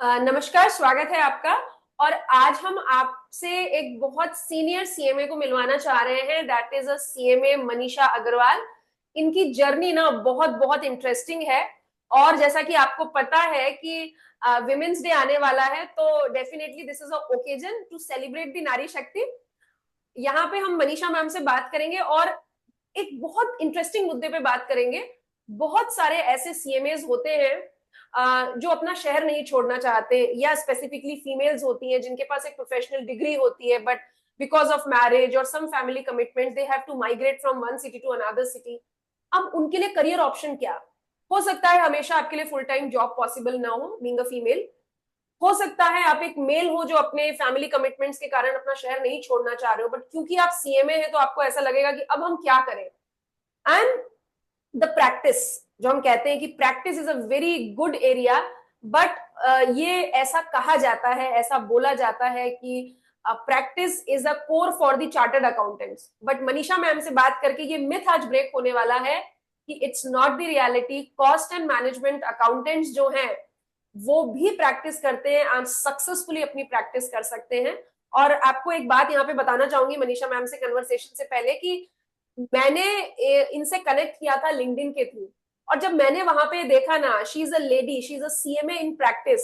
नमस्कार, स्वागत है आपका। और आज हम आपसे एक बहुत सीनियर सीएमए को मिलवाना चाह रहे हैं। That is a CMA Manisha Agarwal. इनकी जर्नी ना बहुत बहुत इंटरेस्टिंग है। और जैसा कि आपको पता है कि विमेन्स डे आने वाला है, तो definitely this is a occasion to celebrate the nari shakti. यहाँ पे हम मनीषा मैम से बात करेंगे और एक बहुत इंटरेस्टिंग मुद्दे पे बात करेंगे। बहुत सारे ऐसे सीएमएस होते हैं जो अपना शहर नहीं छोड़ना चाहते, या स्पेसिफिकली फीमेल्स होती हैं जिनके पास एक प्रोफेशनल डिग्री होती है, बट बिकॉज ऑफ मैरिज और some family commitments they have to migrate from one city to another city. अब उनके लिए करियर ऑप्शन क्या हो सकता है? हमेशा आपके लिए फुल टाइम जॉब पॉसिबल ना हो बीइंग अ फीमेल। हो सकता है आप एक मेल हो जो अपने फैमिली कमिटमेंट्स के कारण अपना शहर नहीं छोड़ना चाह रहे हो, बट क्योंकि आप सीएमए है तो आपको ऐसा लगेगा कि अब हम क्या करें। एंड द प्रैक्टिस, जो हम कहते हैं कि practice is a very good area, but ये ऐसा कहा जाता है, ऐसा बोला जाता है कि practice is a core for the chartered accountants. But Manisha ma'am से बात करके ये मिथ आज ब्रेक होने वाला है कि it's not the reality. Cost and management accountants जो हैं वो भी प्रैक्टिस करते हैं, आप सक्सेसफुली अपनी प्रैक्टिस कर सकते हैं। और आपको एक बात यहाँ पे बताना चाहूंगी मनीषा मैम से कन्वर्सेशन से पहले कि मैंने इनसे कनेक्ट किया था लिंक्डइन के थ्रू। और जब मैंने वहां पे देखा ना, she is a lady, she is a CMA in practice,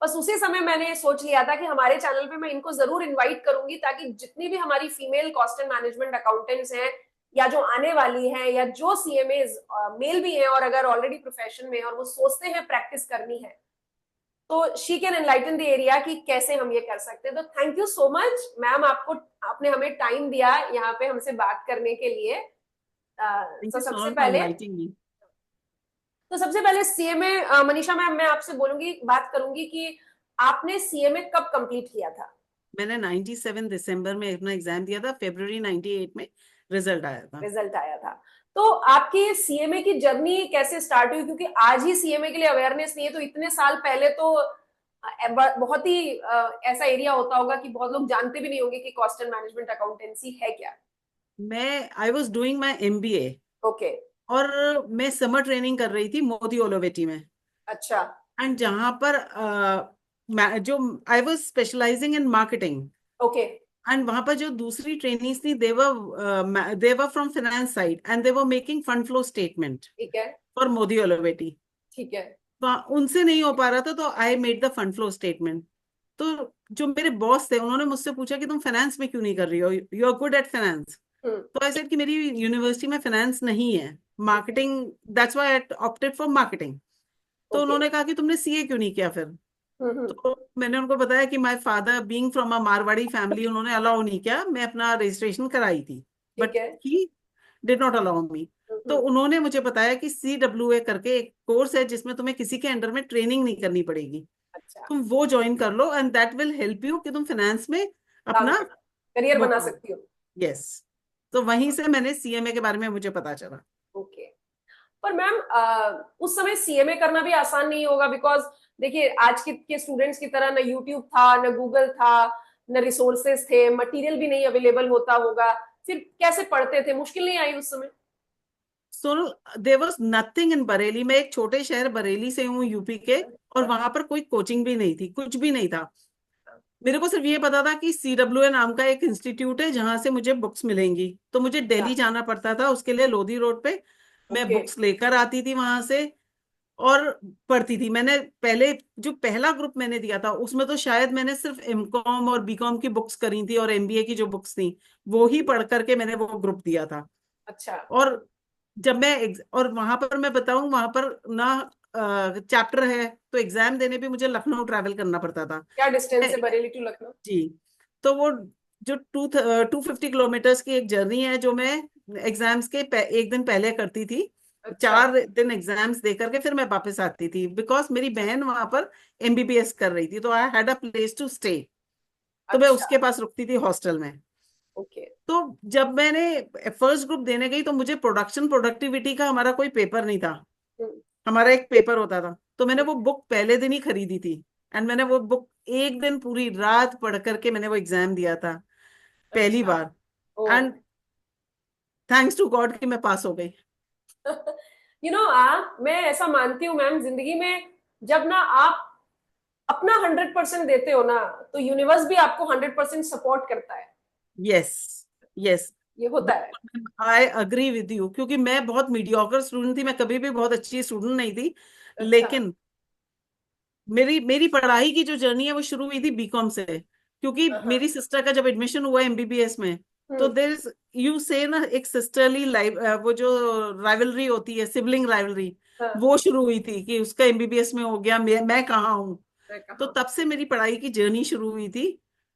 बस उसी समय मैंने सोच लिया था कि हमारे चैनल पे मैं इनको जरूर इनवाइट करूंगी, ताकि जितनी भी हमारी female cost and management accountants हैं, या जो आने वाली हैं, या जो सीएमए मेल भी हैं और अगर ऑलरेडी प्रोफेशन में और वो सोचते हैं प्रैक्टिस करनी है, तो she can enlighten the area कि कैसे हम ये कर सकते हैं। तो thank you so much ma'am, आपको आपने हमें टाइम दिया यहाँ पे हमसे बात करने के लिए। थैंक तो यू सो सबसे मच फॉर पहले inviting me. CMA Manisha ma'am, मैं आपसे बोलूंगी, बात करूंगी कि आपने सीएमए कब कंप्लीट किया था? मैंने 97 दिसंबर में अपना एग्जाम दिया था, फरवरी 98 में रिजल्ट आया था। रिजल्ट आया था। तो आपकी सीएमए की जर्नी कैसे स्टार्ट हुई? क्योंकि आज ही सीएमए के लिए अवेयरनेस नहीं है, तो इतने साल पहले तो बहुत ही ऐसा एरिया होता होगा कि बहुत लोग जानते भी नहीं होंगे कि कॉस्ट एंड मैनेजमेंट अकाउंटेंसी है क्या। I was doing my MBA okay. और मैं समर ट्रेनिंग कर रही थी मोदी ओलोवेटी में। अच्छा। एंड जहां पर जो I was specialising in marketing. Okay. And वहां पर जो दूसरी ट्रेनीज थी, they were from finance side and they were making fund flow statement ठीक है। फॉर मोदी ओलोवेटी। ठीक है। उनसे नहीं हो पा रहा था, तो I made the fund flow statement. तो जो मेरे बॉस थे उन्होंने मुझसे पूछा कि तुम फाइनेंस में क्यों नहीं कर रही हो, you are good at finance. Hmm. तो आई सेड कि मेरी यूनिवर्सिटी में फाइनेंस नहीं है, ठीक है। Marketing, that's why I opted for marketing. तो ओके। उन्होंने कहा कि तुमने सीए क्यों नहीं किया फिर। हम्म। तो मैंने उनको बताया कि my father being from a Marwari family, उन्होंने अलाउ नहीं किया, मैं अपना रजिस्ट्रेशन कराई थी, ठीक बट है। He did not allow me. तो हम्म। उन्होंने मुझे बताया कि CWA करके एक कोर्स है जिसमें तुम्हें किसी के अंडर में ट्रेनिंग नहीं करनी पड़ेगी, अच्छा। तुम वो ज्वाइन कर लो and that will help you कि तुम फाइनेंस में काम अपना कर, करियर वो बना करो। सकती हो। यस। तो वहीं से मैंने सीएमए के बारे में मुझे पता चला। ओके। पर मैम उस समय सीएमए करना भी आसान नहीं होगा, बिकॉज देखिए आज के स्टूडेंट्स की तरह न यूट्यूब था, न गूगल था, न रिसोर्सेस थे, मटेरियल भी नहीं अवेलेबल होता होगा। फिर कैसे पढ़ते थे? मुश्किल नहीं आई उस समय? So there was nothing in Bareilly. मैं एक छोटे शहर बरेली से हूँ, यूपी के, और वहां पर कोई कोचिंग भी नहीं थी, कुछ भी नहीं था। मेरे को सिर्फ ये पता था कि CWA नाम का एक इंस्टीट्यूट है जहां से मुझे बुक्स मिलेंगी, तो मुझे अच्छा। दिल्ली जाना पड़ता था उसके लिए, लोधी रोड पे। मैं ओके। बुक्स लेकर आती थी वहां से और पढ़ती थी। मैंने पहले जो पहला ग्रुप मैंने दिया था उसमें तो शायद मैंने सिर्फ MCOM और BCOM की बुक्स करी थी, और MBA की जो बुक्स थी वो ही पढ़ करके मैंने वो ग्रुप दिया था। अच्छा। और जब और वहां पर मैं बताऊं, वहां पर ना चैप्टर है, तो एग्जाम देने भी मुझे लखनऊ ट्रैवल करना पड़ता था। क्या डिस्टेंस है मैं- बरेली टू लखनऊ? जी। तो वो जो 250 किलोमीटर्स की एक जर्नी है, जो मैं एग्जाम्स के एक दिन पहले करती थी, अच्छा। 4 दिन एग्जाम्स दे करके फिर मैं वापस आती थी, बिकॉज मेरी बहन वहां पर MBBS कर रही थी, तो I had a place to stay. तो मैं अच्छा। उसके पास रुकती थी हॉस्टल में। ओके। तो जब मैंने फर्स्ट ग्रुप देने गई, तो मुझे प्रोडक्टिविटी का हमारा कोई पेपर नहीं था, हम्म। हमारा एक पेपर होता था। तो मैंने ठीक वो है। बुक पहले दिन ही खरीदी थी, एंड मैंने वो बुक एक दिन पूरी रात पढ़ करके मैंने वो एग्जाम दिया था, पहली अच्छा। बार। ओ। एंड थैंक्स टू गॉड कि मैं पास हो गई। मैं ऐसा मानती हूँ मैम, जिंदगी में जब ना आप अपना 100% देते हो ना, तो यूनिवर्स भी आपको 100% सपोर्ट करता है। यस, यस, ये होता है। बिल्कुल आई अग्री विद यू, क्योंकि मैं बहुत मीडियोकर स्टूडेंट थी, मैं कभी भी बहुत अच्छी स्टूडेंट नहीं थी। अच्छा। लेकिन मेरी मेरी पढ़ाई की जो जर्नी है वो शुरू हुई थी बीकॉम से, क्योंकि हाँ। मेरी सिस्टर का जब एडमिशन हुआ एमबीबीएस में, तो हम्म। देर इज, यू से ना, एक सिस्टरली लाइव, वो जो राइवलरी होती है, सिबलिंग राइवलरी, हाँ। वो शुरू हुई थी कि उसका एमबीबीएस में हो गया, मैं कहाँ हूँ। मैं तो कहा। तब से मेरी पढ़ाई की जर्नी शुरू हुई थी,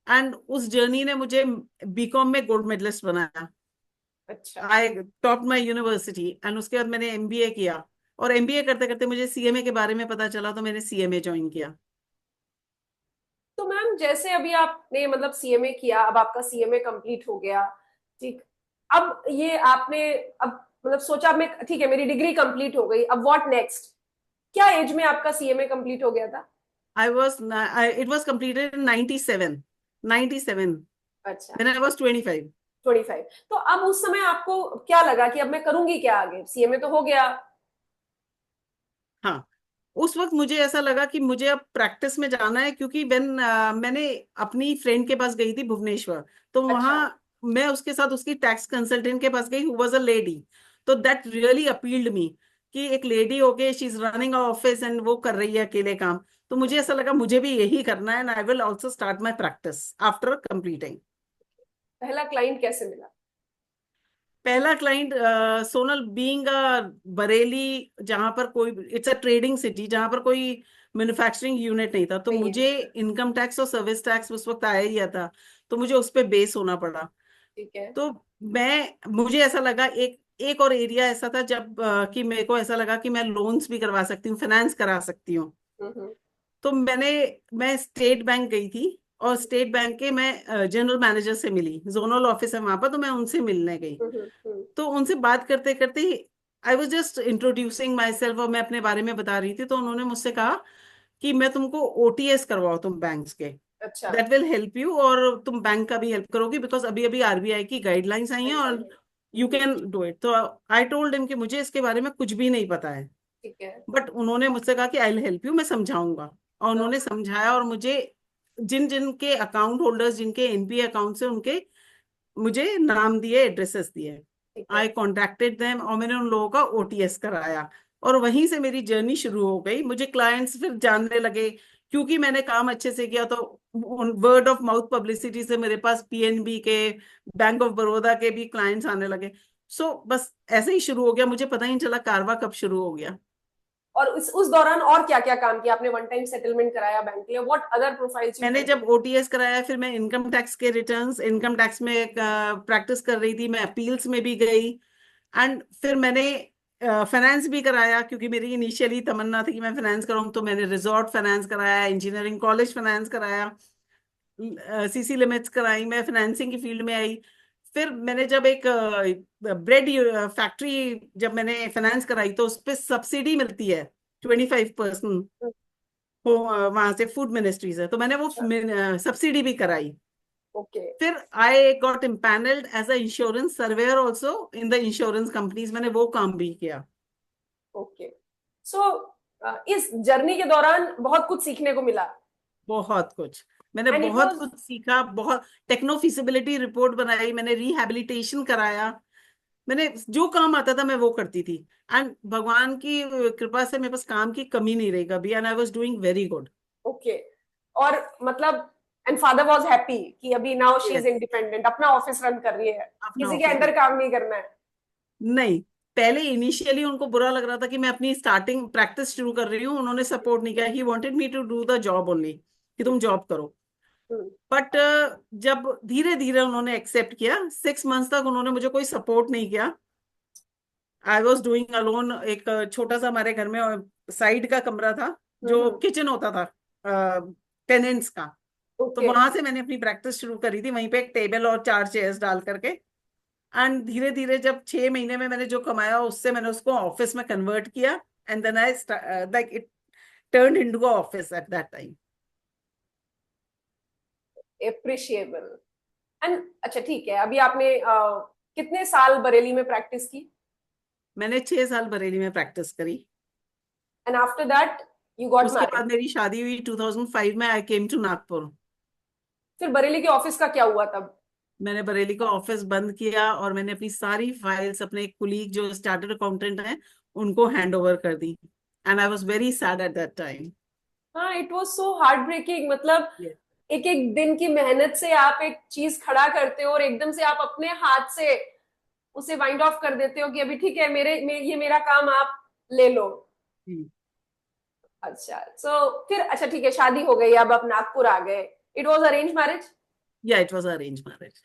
एंड उस जर्नी ने मुझे बीकॉम में गोल्ड मेडलिस्ट बनाया। अच्छा। आई टॉप माई यूनिवर्सिटी, एंड उसके बाद मैंने एमबीए किया, और एमबीए करते करते मुझे सीएमए के बारे में पता चला, तो मैंने सीएमए ज्वाइन किया। तो मैम जैसे अभी आपने मतलब सीएमए किया, अब आपका सीएमए कंप्लीट हो गया, ठीक। अब ये आपने अब मतलब सोचा, अब मैं ठीक है मेरी डिग्री कंप्लीट हो गई, अब व्हाट नेक्स्ट? क्या एज में आपका सीएमए कंप्लीट हो गया था? I was it was completed in 97, 97 अच्छा। when I was 25. 25। तो अब उस समय आपको क्या लगा कि अब मैं करूंगी क्या आगे? सीएमए तो हो गया। हाँ, उस वक्त मुझे ऐसा लगा कि मुझे अब प्रैक्टिस में जाना है, क्योंकि मैंने अपनी फ्रेंड के पास गई थी भुवनेश्वर, तो अच्छा। वहाँ मैं उसके साथ उसकी टैक्स कंसल्टेंट के पास गई, हु वाज अ लेडी। तो दैट रियली अपील्ड मी, कि एक लेडी होके she is running a office and वो कर रही है अकेले काम। तो मुझे ऐसा लगा मुझे भी यही करना है, and I will also start my practice after completing. पहला क्लाइंट कैसे मिला? पहला client, Sonal being a Bareilly, जहां पर कोई, इट्स अ ट्रेडिंग सिटी, जहां पर कोई मैन्युफैक्चरिंग यूनिट नहीं था, तो नहीं मुझे है। इनकम टैक्स और सर्विस टैक्स उस वक्त आया ही था, तो मुझे उस पर बेस होना पड़ा। ठीक है। तो मुझे ऐसा लगा, एक एक और एरिया ऐसा था जब कि मेरे को ऐसा लगा कि मैं लोन्स भी करवा सकती हूँ, फाइनेंस करा सकती हूँ। हम्म। तो मैं स्टेट बैंक गई थी, और स्टेट बैंक के मैं जनरल मैनेजर से मिली, जोनल ऑफिस है वहां पर, तो मैं उनसे मिलने गई। हम्म। तो उनसे बात करते करते I was just introducing my self, और मैं अपने बारे में बता रही थी, तो उन्होंने मुझसे कहा कि मैं तुमको ओटीएस करवाओ तुम बैंक्स के, अच्छा। दैट विल हेल्प यू, और तुम बैंक का भी हेल्प करोगी, बिकॉज अभी अभी आरबीआई की गाइडलाइंस आई हैं, गाइड आई और है। You can do it. तो आई टोल्ड हिम कि मुझे इसके बारे में कुछ भी नहीं पता है, ठीक है। बट उन्होंने मुझसे कहा कि आई विल हेल्प यू, मैं समझाऊंगा। और हाँ। उन्होंने समझाया, और मुझे जिन जिन के अकाउंट होल्डर्स, जिनके एनपीए अकाउंट से, उनके मुझे नाम दिए, एड्रेसेस दिए। ठीक है। आई कॉन्टेक्टेड देम, और मैंने उन लोगों का ओटीएस कराया, और वहीं से मेरी जर्नी शुरू हो गई। मुझे क्लाइंट्स फिर जानने लगे, क्योंकि मैंने काम अच्छे से किया, तो वर्ड ऑफ माउथ पब्लिसिटी से मेरे पास पीएनबी के, बैंक ऑफ बड़ौदा के भी क्लाइंट्स आने लगे। सो बस ऐसे ही शुरू हो गया, मुझे पता ही नहीं चला कारवा कब शुरू हो गया। और उस दौरान और क्या क्या काम किया आपने? वन टाइम सेटलमेंट कराया बैंक के लिए, व्हाट अदर प्रोफाइल्स यू मैंने हेल्प? जब ओटीएस कराया, फिर मैं इनकम टैक्स के रिटर्न्स, इनकम टैक्स में प्रैक्टिस कर रही थी, मैं अपील्स में भी गई, एंड फिर मैंने फाइनेंस भी कराया, क्योंकि मेरी इनिशियली तमन्ना थी कि मैं फाइनेंस कराऊं, तो मैंने रिजॉर्ट फाइनेंस कराया, इंजीनियरिंग कॉलेज फाइनेंस कराया, सीसी लिमिट्स कराई, मैं फाइनेंसिंग की फील्ड में आई। फिर मैंने जब एक ब्रेड फैक्ट्री, जब मैंने फाइनेंस कराई, तो उस पर सब्सिडी मिलती है 25%, वहां से फूड मिनिस्ट्री से, तो मैंने वो सब्सिडी भी कराई। ओके। फिर I got empanelled as a insurance surveyor also in the insurance companies, मैंने वो काम भी किया। ओके। सो इस जर्नी के दौरान बहुत कुछ सीखने को मिला। बहुत कुछ, मैंने एंड इट बहुत वाज। कुछ सीखा, बहुत टेक्नो फिजिबिलिटी रिपोर्ट बनाई, मैंने रिहैबिलिटेशन कराया, मैंने जो काम आता था मैं वो करती थी, एंड भगवान की कृपा से मेरे पास काम की कमी नहीं रही कभी, and I was doing very good. Okay. और मतलब एंड फादर वाज हैप्पी कि अभी now she is yes, independent, अपना ऑफिस रन कर रही है, अपना किसी के ऑफिस। अंडर काम नहीं करना है। नहीं, पहले इनिशियली उनको बुरा लग रहा था कि मैं अपनी स्टार्टिंग प्रैक्टिस शुरू कर रही हूँ, उन्होंने सपोर्ट नहीं किया, he wanted me to do the job only, कि तुम जॉब करो। हम्म। बट जब धीरे धीरे उन्होंने एक्सेप्ट किया, 6 मंथ्स तक उन्होंने मुझे कोई सपोर्ट नहीं किया। आई वॉज डूइंग अलोन, एक छोटा सा हमारे घर में साइड का कमरा था, जो हम्म। किचन होता था टेनेंट्स का, तो ओके। वहां से मैंने अपनी प्रैक्टिस शुरू करी थी, वहीं पे एक टेबल और 4 चेयर्स डाल करके। एंड धीरे धीरे जब 6 महीने में मैंने जो कमाया, उससे मैंने उसको ऑफिस में कन्वर्ट किया, and then I like it turn into a office at that time. Appreciable. And अच्छा ठीक है, अभी आपने कितने साल बरेली में प्रैक्टिस की? मैंने 6 साल बरेली में प्रैक्टिस करी। And after that? You got उसके मैरिड। बाद मेरी शादी हुई 2005 में। आई केम टू नागपुर। फिर बरेली के ऑफिस का क्या हुआ तब? मैंने बरेली का ऑफिस बंद किया और मैंने अपनी सारी फाइल्स अपने एक कुलीग जो स्टार्टर्ड अकाउंटेंट हैं उनको हैंड ओवर कर दी। And I was very sad at that time. हाँ, it was so heart breaking. मतलब एक एक दिन की मेहनत से आप एक चीज खड़ा करते हो और एकदम से आप अपने हाथ से उसे वाइंड ऑफ कर देते हो कि अभी ठीक है, ये मेरा काम, आप ले लो। अच्छा, फिर अच्छा ठीक है, शादी हो गई, अब आप नागपुर आ गए। It was arrange marriage? या it was arrange marriage.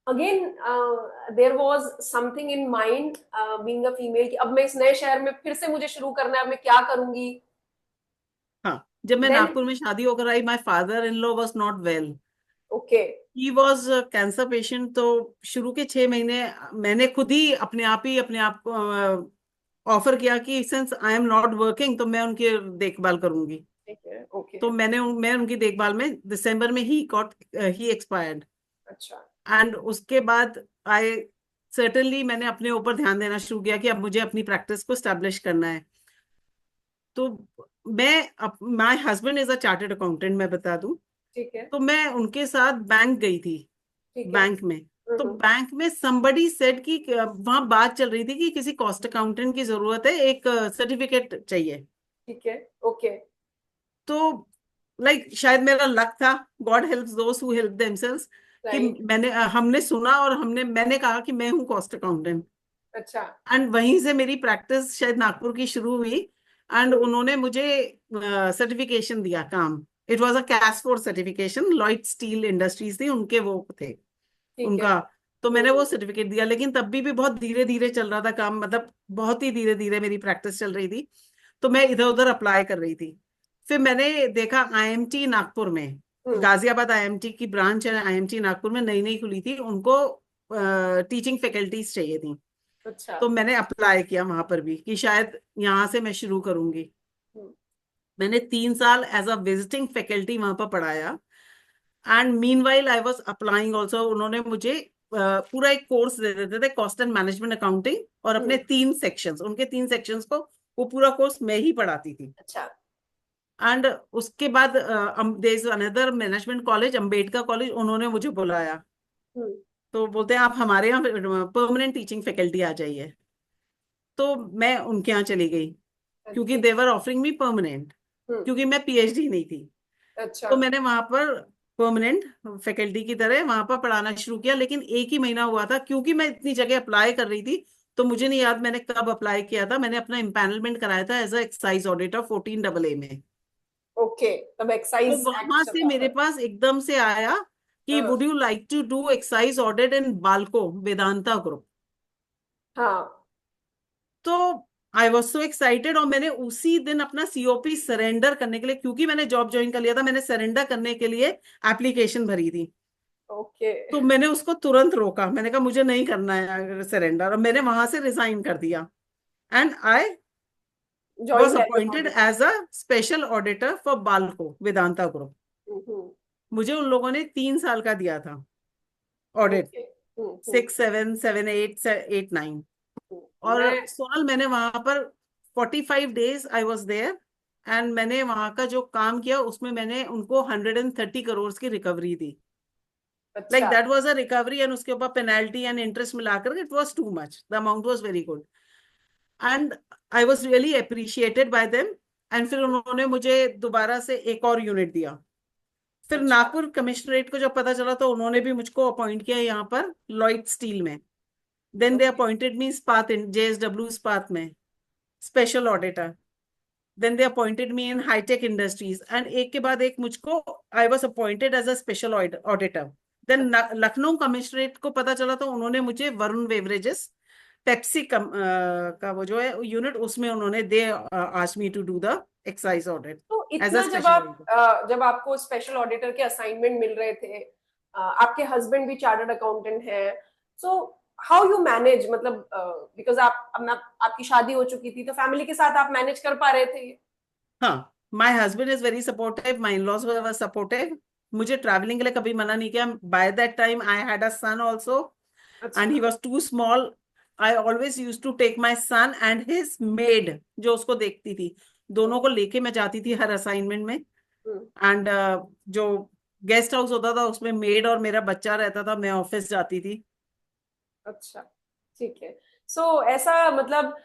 Again there was something in mind, being a female, कि अब मैं इस नए शहर में फिर से मुझे शुरू करना है, अब मैं क्या करूंगी? हाँ, जब मैं देन? नागपुर में शादी होकर आई, my father in law was not well. Okay. He was cancer patient. तो शुरू के 6 महीने मैंने खुद ही अपने आप को ऑफर किया कि since I am not working तो मैं उनकी देखभाल करूंगी। ठीक है, ओके। तो मैं उनकी देखभाल में दिसंबर में ही एक्सपायर्ड। अच्छा। एंड उसके बाद आई सर्टेनली मैंने अपने ऊपर ध्यान देना शुरू किया कि अब मुझे अपनी प्रैक्टिस को स्टैब्लिश करना है। तो my husband is a chartered accountant, मैं बता दूं। ठीक है। तो मैं उनके साथ बैंक गई थी। ठीक है। बैंक में, तो बैंक में somebody said कि वहां बात चल रही थी कि किसी कॉस्ट अकाउंटेंट की जरूरत है, एक सर्टिफिकेट चाहिए। ठीक है, ओके। तो शायद मेरा लक था। God helps those who help themselves. कि राइट। हमने सुना और मैंने कहा कि मैं हूँ कॉस्ट अकाउंटेंट। अच्छा। एंड वहीं से मेरी प्रैक्टिस शायद नागपुर की शुरू हुई। एंड उन्होंने मुझे सर्टिफिकेशन दिया काम। It was a cash four certification, Lloyd steel industries थी उनके वो थे ठीक है। उनका। तो मैंने वो सर्टिफिकेट दिया, लेकिन तब भी बहुत धीरे धीरे चल रहा था काम, मतलब बहुत ही धीरे धीरे मेरी प्रैक्टिस चल रही थी। तो मैं इधर उधर अप्लाई कर रही थी। फिर मैंने देखा आईएमटी नागपुर में, गाजियाबाद आईएमटी की ब्रांच है आईएमटी नागपुर में, नई नई खुली थी, उनको टीचिंग फैकल्टीज चाहिए थी। अच्छा। तो मैंने अप्लाई किया वहां पर भी कि शायद यहाँ से मैं शुरू करूंगी। मैंने 3 साल एज अ विजिटिंग फैकल्टी वहां पर पढ़ाया। And mean while I was applying also. उन्होंने मुझे पूरा एक कोर्स दे देते थे, कॉस्ट एंड मैनेजमेंट अकाउंटिंग, और अपने 3 सेक्शंस, उनके 3 सेक्शंस को वो पूरा कोर्स मैं ही पढ़ाती थी। अच्छा। एंड उसके बाद there is another management college, Ambedkar college, उन्होंने मुझे बुलाया। तो बोलते हैं आप हमारे यहाँ परमानेंट टीचिंग फैकल्टी आ जाइए। तो मैं उनके यहाँ चली गई क्योंकि ठीक। देवर ऑफरिंग मी परमानेंट, क्योंकि मैं पीएचडी नहीं थी। अच्छा। तो मैंने वहां पर परमानेंट फैकल्टी की तरह वहां पर पढ़ाना शुरू किया। लेकिन एक ही महीना हुआ था, क्योंकि मैं इतनी जगह अप्लाई कर रही थी। तो मुझे नहीं याद मैंने कब अप्लाई किया था। मैंने अपना इम्पैनलमेंट कराया था as a excise auditor 14AA में। ओके, तब तो एक्साइज एक्ट वहां से चला मेरे था। पास एकदम से आया कि हाँ। Would you like to do excise audit in Balco Vedanta group. हाँ। तो आई वॉज सो एक्साइटेड, और मैंने उसी दिन अपना सीओपी सरेंडर करने के लिए, क्योंकि मैंने जॉब ज्वाइन कर लिया था, मैंने सरेंडर करने के लिए एप्लीकेशन भरी थी। ओके। तो मैंने उसको तुरंत रोका, मैंने कहा मुझे नहीं करना है सरेंडर, और मैंने वहां से रिजाइन कर दिया। And I was join as an appointed auditor. As a special auditor for Balco Vedanta group. मुझे उन लोगों ने 3 साल का दिया था ऑडिट, ओके। 6, 7, 7, 8, 8, 9। और मैं। सोनल, मैंने वहां पर 45 days I was there. And मैंने वहां का जो काम किया उसमें मैंने उनको 130 करोड़ की रिकवरी दी। अच्छा। That was a recovery, and उसके ऊपर पेनल्टी एंड इंटरेस्ट मिलाकर it was too much, the amount was very good. And I was really appreciated by them. And फिर उन्होंने मुझे दोबारा से एक और यूनिट दिया। फिर अच्छा। नागपुर कमिश्नरेट को जब पता चला तो उन्होंने भी मुझको अपॉइंट किया यहाँ पर लॉयड स्टील में। Then they okay. Appointed me Ispat in JSW Ispat में special auditor. Then they appointed me in hi tech industries, and एक के बाद एक मुझको I was appointed as a special auditor. Then Lucknow commissionerate को पता चला तो उन्होंने मुझे वरुण बेवरेजेस पेप्सी का वो जो है यूनिट, उसमें उन्होंने they asked me to do the excise audit तो एज अ इतना स्पेशल ऑडिटर। जब आपको स्पेशल ऑडिटर के असाइनमेंट मिल रहे थे, आपके हस्बैंड भी चार्टर्ड अकाउंटेंट हैं, सो हाउ यू मैनेज, मतलब बिकॉज आप अपना आपकी शादी हो चुकी थी, तो फैमिली के साथ आप मैनेज कर पा रहे थे? हाँ, my husband is very supportive, my in laws were supportive. मुझे ट्रैवलिंग के लिए कभी मना नहीं किया। By that time I had a son also, अच्छा। and he was too small. I always used to take my son and his maid जो उसको देखती थी, दोनों को लेके मैं जाती थी हर असाइनमेंट में। हम्म, एंड जो गेस्ट हाउस होता था उसमें मेड और मेरा बच्चा रहता था, मैं ऑफिस जाती थी। अच्छा, ठीक है। सो ऐसा मतलब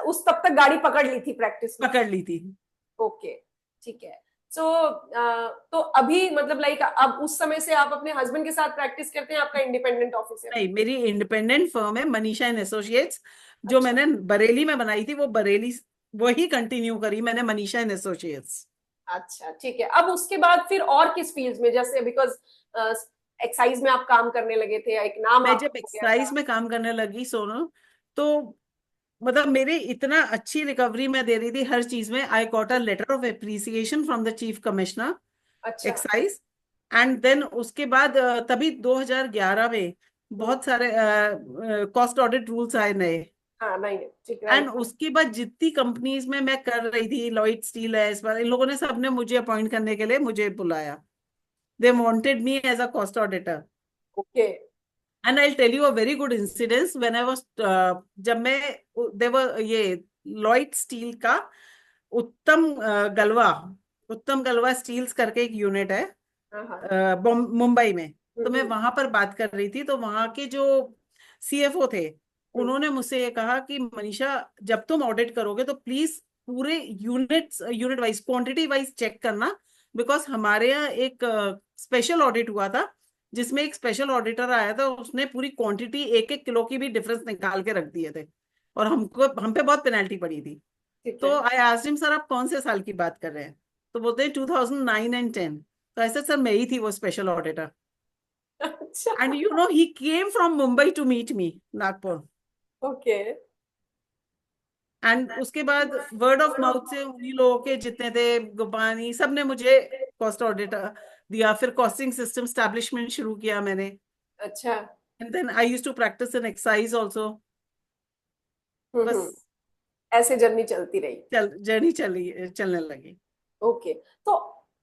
उस तब तक गाड़ी पकड़ ली थी प्रैक्टिस में? पकड़ ली थी। ओके, ठीक है। सो तो अभी मतलब लाइक अब उस समय से आप अपने हस्बैंड के साथ प्रैक्टिस करते हैं, आपका इंडिपेंडेंट ऑफिस है अभी? नहीं, मेरी इंडिपेंडेंट फर्म है मनीषा एंड एसोसिएट्स। जो अच्छा, मैंने बरेली में बनाई थी वो बरेली वही कंटिन्यू करी मैंने, मनीषा एंड एसोसिएट्स। अच्छा, ठीक है। अब उसके बाद फिर और किस फील्ड में, जैसे बिकॉज एक्साइज में आप काम करने लगे थे, एक नाम मैं जब आपका हो गया एक्साइज था। में काम करने लगी सोनू, तो मतलब मेरी इतना अच्छी रिकवरी मैं दे रही थी हर चीज में। I got a letter of appreciation from the chief commissioner अच्छा। एक्साइज। एंड देन उसके बाद तभी 2011 में हम्म, बहुत सारे कॉस्ट ऑडिट रूल्स आए नए। हाँ, नहीं नहीं, ठीक, एंड राइट। उसके बाद जितनी कंपनीज में मैं कर रही थी, लॉयड स्टील है, इस बार इन लोगों ने सबने मुझे अपॉइंट करने के लिए मुझे बुलाया। They wanted me as a cost auditor. Okay. And I tell you a very good incidence when I was, जब मैं देवर ये लॉयड स्टील का उत्तम गलवा, उत्तम गलवा स्टील्स करके एक यूनिट है हाँ हाँ। मुंबई में। तो मैं हम्म, वहां पर बात कर रही थी, तो वहां के जो सीएफओ थे हम्म, उन्होंने मुझसे ये कहा कि मनीषा, जब तुम ऑडिट करोगे तो प्लीज पूरे unit wise quantity wise check करना। बिकॉज हमारे यहाँ एक स्पेशल ऑडिट हुआ था जिसमें एक स्पेशल ऑडिटर आया था, उसने पूरी क्वांटिटी एक एक किलो की भी डिफरेंस निकाल के रख दिए थे और हमको हम पे बहुत पेनल्टी पड़ी थी। ठीक है। तो आई आस्क्ड हिम, सर आप कौन से साल की बात कर रहे हैं? तो बोलते हैं 2009 एंड 10। तो ऐसे सर मैं ही थी वो स्पेशल ऑडिटर। अच्छा। And you know he came from Mumbai to meet me, Nagpur. Okay. And उसके बाद वर्ड ऑफ माउथ से उन्हीं लोगों के जितने थे गोपानी सब ने मुझे कॉस्ट ऑडिटर दिया। फिर कॉस्टिंग सिस्टम स्टैब्लिशमेंट शुरू किया मैंने। अच्छा। And then I use to practice in excise also. Hmm. बस ऐसे जर्नी चलती रही। जर्नी चलने लगी। ओके। तो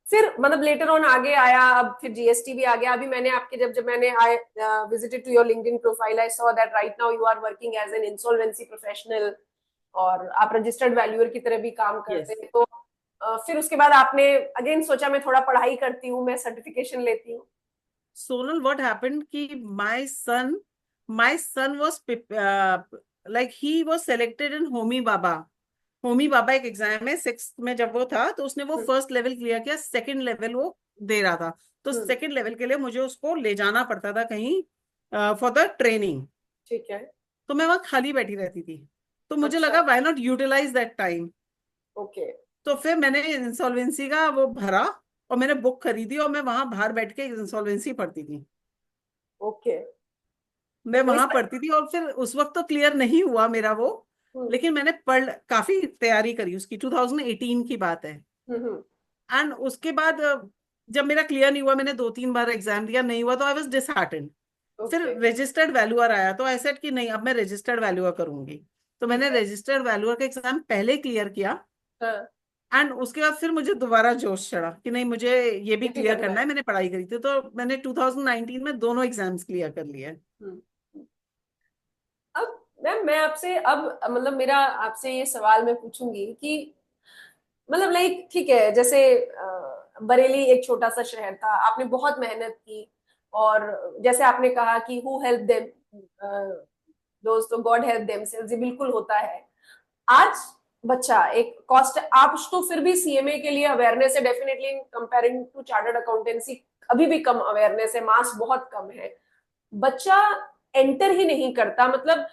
फिर मतलब लेटर ऑन आगे आया, अब फिर जीएसटी भी आ गया। अभी मैंने आपके जब जब मैंने I visited to your LinkedIn profile, I saw that right now you are working as an insolvency professional, और आप रजिस्टर्ड वैल्यूअर की तरह भी काम करते यस। हैं। तो फिर उसके बाद आपने अगेन सोचा मैं थोड़ा पढ़ाई करती हूँ, मैं सर्टिफिकेशन लेती हूँ। Sonal, what happened कि my son was like he was selected in Homi Bhabha. Homi Bhabha एक एग्जाम है सिक्स में, जब वो था तो उसने वो हम्म, फर्स्ट लेवल क्लियर किया, सेकंड लेवल वो दे रहा था। तो हम्म, सेकंड लेवल के लिए मुझे उसको ले जाना पड़ता था कहीं फॉर द ट्रेनिंग। ठीक है। तो मैं वहां खाली बैठी रहती थी, तो मुझे अच्छा। लगा why not utilise that time. Okay. तो फिर मैंने इंसॉल्वेंसी का वो भरा और मैंने बुक खरीदी और मैं वहां बाहर बैठ के इंसॉल्वेंसी पढ़ती थी। ओके। मैं तो इस वहां पढ़ती थी और फिर उस वक्त तो क्लियर नहीं हुआ मेरा वो, हम्म, लेकिन मैंने पढ़ काफी तैयारी करी उसकी। 2018 की बात है। हम्म। एंड उसके बाद जब मेरा क्लियर नहीं हुआ, मैंने दो तीन बार एग्जाम दिया, नहीं हुआ, तो आई वाज डिसहार्टेंड। फिर ओके। रजिस्टर्ड वैल्यूअर आया तो आई सेड कि नहीं, अब मैं रजिस्टर्ड वैल्यूअर करूंगी। तो ठीक मैंने है। रजिस्टर्ड वैल्यूअर का एग्जाम पहले क्लियर किया। हाँ। एंड उसके बाद फिर मुझे दोबारा जोश चढ़ा कि नहीं, मुझे ये भी ये भी क्लियर करना करना है। है। मैंने पढ़ाई करी थी तो मैंने 2019 में दोनों एग्जाम्स क्लियर कर लिए। हम्म। अब मैम मैं आपसे अब मतलब मेरा आपसे ये सवाल मैं पूछूंगी कि मतलब लाइक ठीक है, जैसे बरेली एक छोटा सा शहर था, आपने बहुत मेहनत की, और जैसे आपने कहा कि हु हेल्प देम, दोस्तों गॉड हेल्प देमसेल्व्स, ये बिल्कुल होता है। आज बच्चा एक कॉस्ट, आप तो फिर भी सीएमए के लिए अवेयरनेस है definitely in comparing to chartered accountancy, अभी भी कम अवेयरनेस है, मास बहुत कम है। बच्चा एंटर ही नहीं करता, मतलब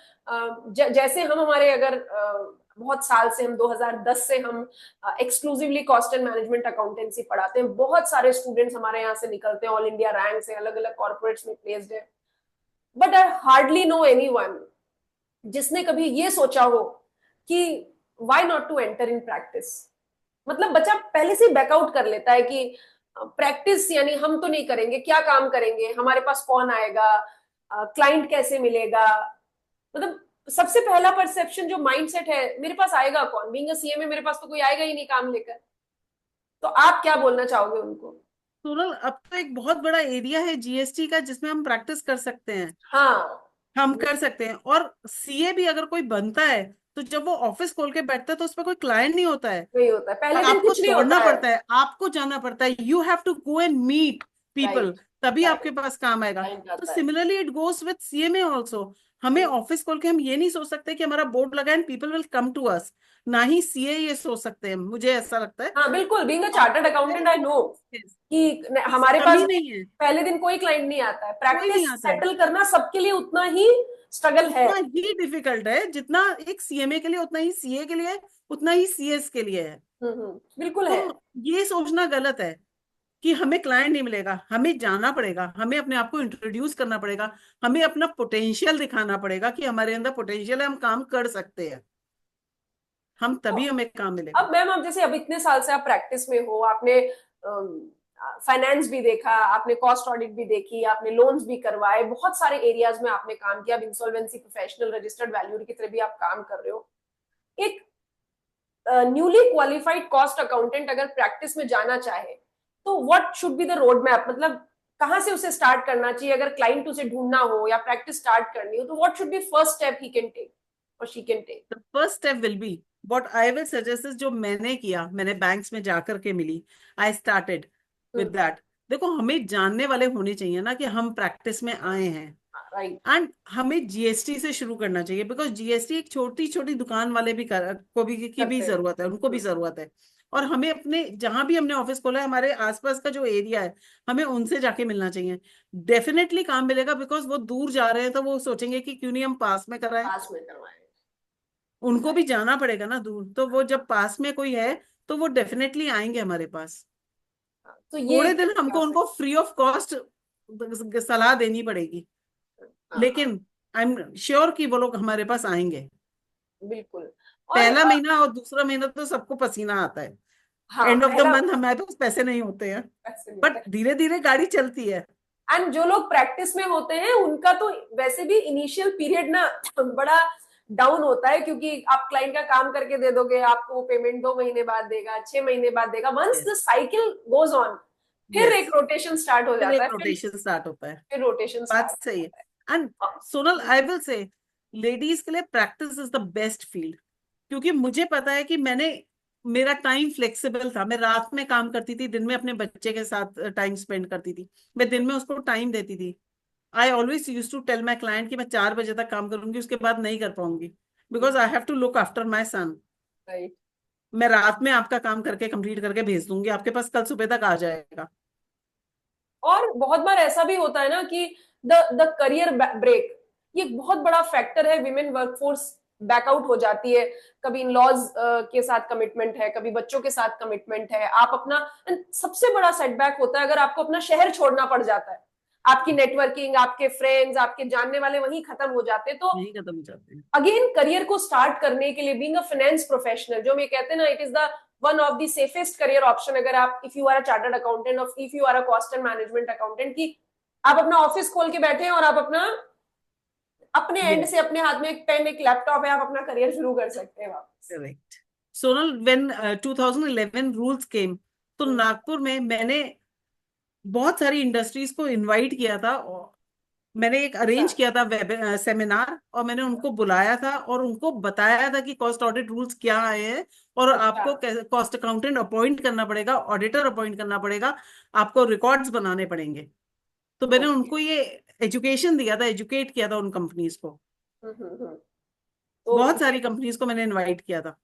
जैसे हम हमारे अगर बहुत साल से हम 2010 से हम exclusively cost and management accountancy पढ़ाते हैं, बहुत सारे स्टूडेंट्स हमारे यहाँ से निकलते हैं, ऑल इंडिया रैंक से, अलग अलग कॉर्पोरेट्स में प्लेस्ड है। But I hardly know anyone जिसने कभी ये सोचा हो कि why not to enter in practice. मतलब बच्चा पहले से बैकआउट कर लेता है कि प्रैक्टिस यानी हम तो नहीं करेंगे, क्या काम करेंगे, हमारे पास कौन आएगा, क्लाइंट कैसे मिलेगा। मतलब सबसे पहला परसेप्शन जो माइंडसेट है, मेरे पास आएगा कौन, बीइंग अ सीएमए मेरे पास तो कोई आएगा ही नहीं काम लेकर। तो आप क्या बोलना चाहोगे उनको? सोनल, अब तो एक बहुत बड़ा एरिया है जीएसटी का जिसमें हम प्रैक्टिस कर सकते हैं। हाँ। हम कर सकते हैं, और सीए भी अगर कोई बनता है तो जब वो ऑफिस खोल के बैठता है तो उसमें कोई क्लाइंट नहीं होता है, नहीं होता है, पहले दिन आपको कुछ नहीं होता दौड़ना है। पड़ता है, आपको जाना पड़ता है, you have to go and meet people, right. तभी आपके राइट। पास काम आएगा। क्लाइंट तो आता है। Similarly it goes with CMA also. हमें ऑफिस खोल के हम ये नहीं सोच सकते कि हमारा बोर्ड लगा and people will come to us, ना ही सीए ये सोच सकते हैं, मुझे ऐसा लगता है। हाँ बिल्कुल, बीइंग अ और chartered accountant I know yes, कि हमारे सिस्टम पास ही नहीं है, पहले दिन कोई क्लाइंट नहीं आता है, कोई नहीं प्रैक्टिस आता है। सेटल करना सबके लिए उतना ही स्ट्रगल है। उतना ही डिफिकल्ट है जितना एक सीएमए के लिए, उतना ही सीए के लिए है, उतना ही सीएस के लिए है। बिल्कुल है। तो ये सोचना गलत है कि हमें क्लाइंट नहीं मिलेगा, हमें जाना पड़ेगा, हमें अपने आप को इंट्रोड्यूस करना पड़ेगा, हमें अपना पोटेंशियल दिखाना पड़ेगा कि हमारे अंदर पोटेंशियल है, हम काम कर सकते हैं, हम तो तभी हमें काम मिलेगा। अब मैम, आप जैसे अब इतने साल से आप प्रैक्टिस में हो, आपने फाइनेंस भी देखा, आपने कॉस्ट ऑडिट भी देखी, आपने लोन्स भी करवाए, बहुत सारे एरियाज में आपने काम किया, अब इंसॉल्वेंसी प्रोफेशनल, रजिस्टर्ड वैल्यूअर की तरह भी आप काम कर रहे हो। एक न्यूली क्वालिफाइड कॉस्ट अकाउंटेंट अगर प्रैक्टिस में जाना चाहे तो what should be the road map, मतलब कहाँ से उसे स्टार्ट करना चाहिए? अगर क्लाइंट उसे ढूंढना हो या प्रैक्टिस स्टार्ट करनी हो तो what should be first step he can take or she can take? The first step will be, what I will suggest, जो मैंने किया, मैंने बैंक्स में जाकर के मिली, आई स्टार्टेड विद दैट। देखो हमें जानने वाले होने चाहिए ना कि हम प्रैक्टिस में आए हैं, राइट। एंड हमें जीएसटी से शुरू करना चाहिए, बिकॉज जीएसटी एक छोटी छोटी दुकान वाले भी को भी की भी करते हैं। जरूरत है, उनको भी जरूरत है। और हमें अपने जहां भी हमने ऑफिस खोला है, हमारे आसपास का जो एरिया है, हमें उनसे जाके मिलना चाहिए। डेफिनेटली काम मिलेगा, बिकॉज वो दूर जा रहे हैं तो वो सोचेंगे कि क्यों नहीं हम पास में कराएं। पास में करवाएं। उनको भी जाना पड़ेगा ना दूर, तो वो जब पास में कोई है तो वो डेफिनेटली आएंगे हमारे पास। तो ये थोड़े एक दिन तरीका हो हमको उनको सकता फ्री ऑफ कॉस्ट सलाह देनी पड़ेगी, है। हाँ हाँ। लेकिन आई एम श्योर कि वो लोग हमारे पास आएंगे। बिल्कुल। और पहला महीना और दूसरा महीना तो सबको पसीना आता है, हाँ, एंड ऑफ द पहला मंथ हमारे पास पैसे नहीं होते हैं, ऐसे नहीं होता बट है। धीरे धीरे गाड़ी चलती है। एंड जो लोग प्रैक्टिस में होते हैं उनका तो वैसे भी इनिशियल पीरियड ना बड़ा डाउन होता है, क्योंकि आप क्लाइंट का काम करके दे दोगे, आपको पेमेंट 2 महीने बाद देगा, 6 महीने बाद देगा, once the yes, cycle goes on फिर यस, एक रोटेशन स्टार्ट हो फिर जाता एक है, रोटेशन स्टार्ट होता है। फिर रोटेशन बात स्टार्ट हो सही है। जाता एंड सोनल, है। आई विल से लेडीज के लिए practice is the best field, क्योंकि मुझे पता है कि मेरा टाइम फ्लेक्सिबल था, मैं रात में काम करती थी, दिन में अपने बच्चे के साथ टाइम स्पेंड करती थी, मैं दिन में उसको टाइम देती थी। I always use to tell my client कि मैं 4 बजे तक काम करूंगी, उसके बाद नहीं कर पाऊंगी, because I have to look after my son. Right. मैं रात में आपका काम करके कंप्लीट करके भेज दूंगी, आपके पास कल सुबह तक आ जाएगा। और बहुत बार ऐसा भी होता है ना कि द द करियर ब्रेक, ये एक बहुत बड़ा फैक्टर है, विमेन वर्कफोर्स बैकआउट हो जाती है। कभी इन लॉज के साथ कमिटमेंट है, कभी बच्चों के साथ कमिटमेंट है, आप अपना and सबसे बड़ा सेटबैक होता है अगर आपको अपना शहर छोड़ना पड़ जाता है, आपकी नेटवर्किंग, आपके फ्रेंड्स, आपके जानने वाले वहीं खत्म हो जाते हैं। तो यही खत्म हो जाते हैं। अगेन करियर को स्टार्ट करने के लिए बीइंग अ फाइनेंस प्रोफेशनल, जो मैं कहते हैं ना, it is the one of the safest career option, अगर आप if you are a chartered accountant or if you are a cost and management accountant, की आप अपना ऑफिस खोल के बैठे हैं और आप अपना अपने एंड यस, से अपने हाथ में एक पेन एक लैपटॉप है, आप अपना करियर शुरू कर सकते हैं वापस। करेक्ट। सोनल, व्हेन 2011 रूल्स केम, तो हम्म, नागपुर में मैंने बहुत सारी इंडस्ट्रीज को इनवाइट किया था, और मैंने एक अच्छा। अरेंज किया था वेब सेमिनार, और मैंने उनको बुलाया था और उनको बताया था कि कॉस्ट ऑडिट रूल्स क्या आए हैं, और अच्छा। आपको कॉस्ट अकाउंटेंट अपॉइंट करना पड़ेगा, ऑडिटर अपॉइंट करना पड़ेगा, आपको रिकॉर्ड्स बनाने पड़ेंगे। तो मैंने ओके। उनको ये एजुकेशन दिया था, एजुकेट किया था उन कंपनीज को, तो बहुत सारी कंपनीज को मैंने इनवाइट किया था।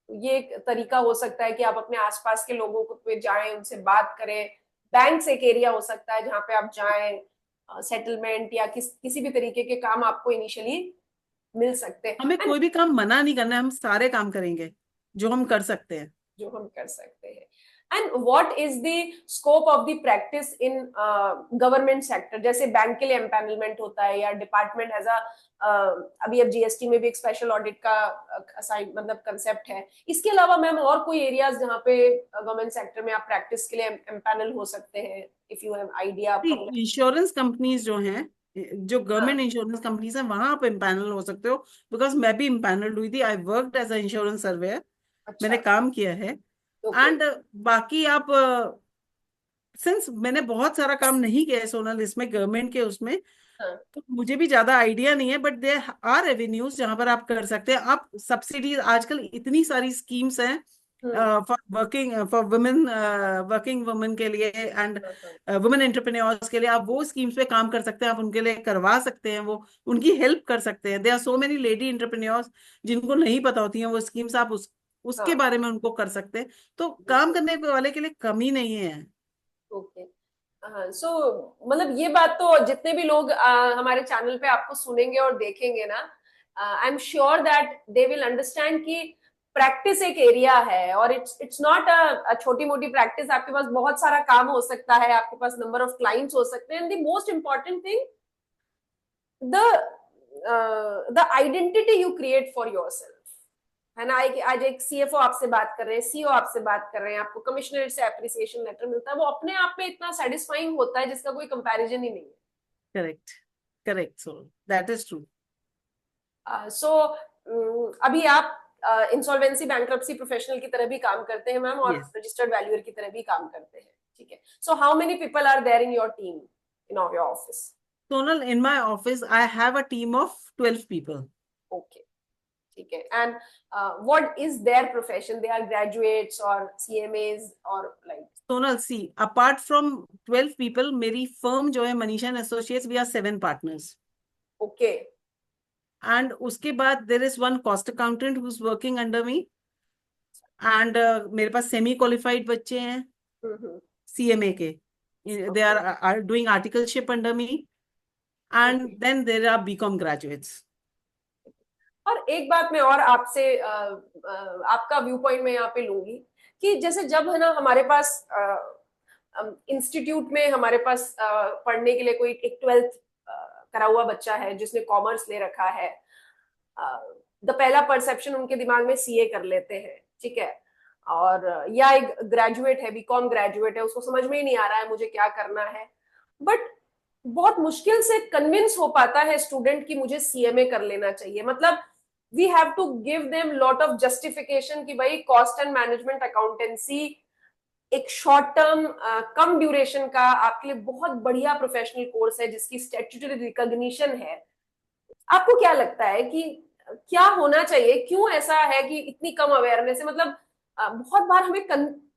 ये एक तरीका हो सकता है कि आप अपने आसपास के लोगों को पे जाएं, उनसे बात करें। बैंक एक एरिया हो सकता है जहां पे आप जाएं, सेटलमेंट या किसी भी तरीके के काम आपको इनिशियली मिल सकते हमें हैं। कोई भी काम मना नहीं करना है, हम सारे काम करेंगे जो हम कर सकते हैं। जो हम कर सकते हैं। And what is the scope of the practice in government sector? जैसे बैंक के लिए एम्पैनलमेंट होता है या डिपार्टमेंट एज अ, अभी अब जीएसटी में भी एक स्पेशल ऑडिट का असाइन मतलब कंसेप्ट है। इसके अलावा मैम और कोई एरियाज जहाँ पे गवर्नमेंट सेक्टर में आप प्रैक्टिस के लिए एम्पैनल हो सकते हैं? इफ यू हैव आइडिया आपको। इंश्योरेंस कंपनीज जो हैं, जो हाँ। गवर्नमेंट इंश्योरेंस कंपनीज हैं, वहां आप इम्पैनल हो सकते हो, बिकॉज मैं भी इम्पैनल्ड हुई थी, I worked as a insurance surveyor, अच्छा। मैंने काम किया है। ओके। एंड बाकी आप, सिंस मैंने बहुत सारा काम नहीं किया है सोनल इसमें, गवर्नमेंट के उसमें, हाँ। तो मुझे भी ज्यादा आइडिया नहीं है, बट देयर आर एवेन्यूज जहां पर आप कर सकते हैं। आप सब्सिडीज, आजकल इतनी सारी स्कीम्स हैं हम्म। फॉर वुमेन, वर्किंग वुमेन के लिए एंड हाँ, हाँ, वुमेन एंटरप्रेन्योर्स के लिए। आप वो स्कीम्स पे काम कर सकते हैं, आप उनके लिए करवा सकते हैं, वो उनकी हेल्प कर सकते हैं। They are so many lady entrepreneurs जिनको नहीं पता होती हैं वो स्कीम्स, आप उसके हाँ, बारे में उनको कर सकते हैं। तो काम बिल्कुल। करने वाले के लिए कमी नहीं है। ओके। हाँ, सो मतलब ये बात तो जितने भी लोग हमारे चैनल पे आपको सुनेंगे और देखेंगे ना, I am sure that they will understand कि प्रैक्टिस एक एरिया है, और इट्स इट्स नॉट अ छोटी मोटी प्रैक्टिस। आपके पास बहुत सारा काम हो सकता है, आपके पास नंबर ऑफ क्लाइंट्स हो सकते हैं, and the most important thing, the the identity you create for yourself, है ना। आज एक सीएफओ आपसे बात कर रहे हैं, सीईओ आपसे बात कर रहे हैं, आपको कमिश्नरेट से एप्रिसिएशन लेटर मिलता है, वो अपने आप में इतना सेटिस्फाइंग होता है जिसका कोई कंपैरिजन ही नहीं correct, correct, so that is true. है। सो अभी आप इंसॉल्वेंसी बैंक्रप्सी प्रोफेशनल की तरह भी काम करते हैं मैम, और यस रजिस्टर्ड वैल्यूअर की तरह भी काम करते हैं, ठीक है। So how many people are there in your team, in your office? Sonal, in my office, I have a team of 12 people. Okay, ठीक है। And what is there profession? They are graduates और CMAs और like? Sonal, see, apart from 12 people, मेरी firm जो है Manisha and associates, we are 7 partners. Okay. And उसके बाद there is one cost accountant who's working under me. And मेरे पास semi qualified बच्चे हैं हम्म। CMA के. They okay. are doing articleship under me. Okay. And then there are BCom graduates. और एक बात मैं और आपसे आपका व्यू पॉइंट मैं यहाँ पे लूंगी, कि जैसे जब है ना हमारे पास इंस्टीट्यूट में हमारे पास पढ़ने के लिए कोई एक 12th करा हुआ बच्चा है जिसने कॉमर्स ले रखा है, द पहला परसेप्शन उनके दिमाग में सीए कर लेते हैं, ठीक है। और या एक ग्रेजुएट है, बीकॉम ग्रेजुएट है, उसको समझ में ही नहीं आ रहा है मुझे क्या करना है, बट बहुत मुश्किल से कन्विंस हो पाता है स्टूडेंट कि मुझे सीएमए कर लेना चाहिए। मतलब we have to give them lot of justification कि भाई कॉस्ट एंड मैनेजमेंट अकाउंटेंसी एक शॉर्ट टर्म कम ड्यूरेशन का आपके लिए बहुत बढ़िया प्रोफेशनल कोर्स है जिसकी स्टैट्यूटरी रिकॉग्निशन है। आपको क्या लगता है कि क्या होना चाहिए, क्यों ऐसा है कि इतनी कम अवेयरनेस है? मतलब बहुत बार हमें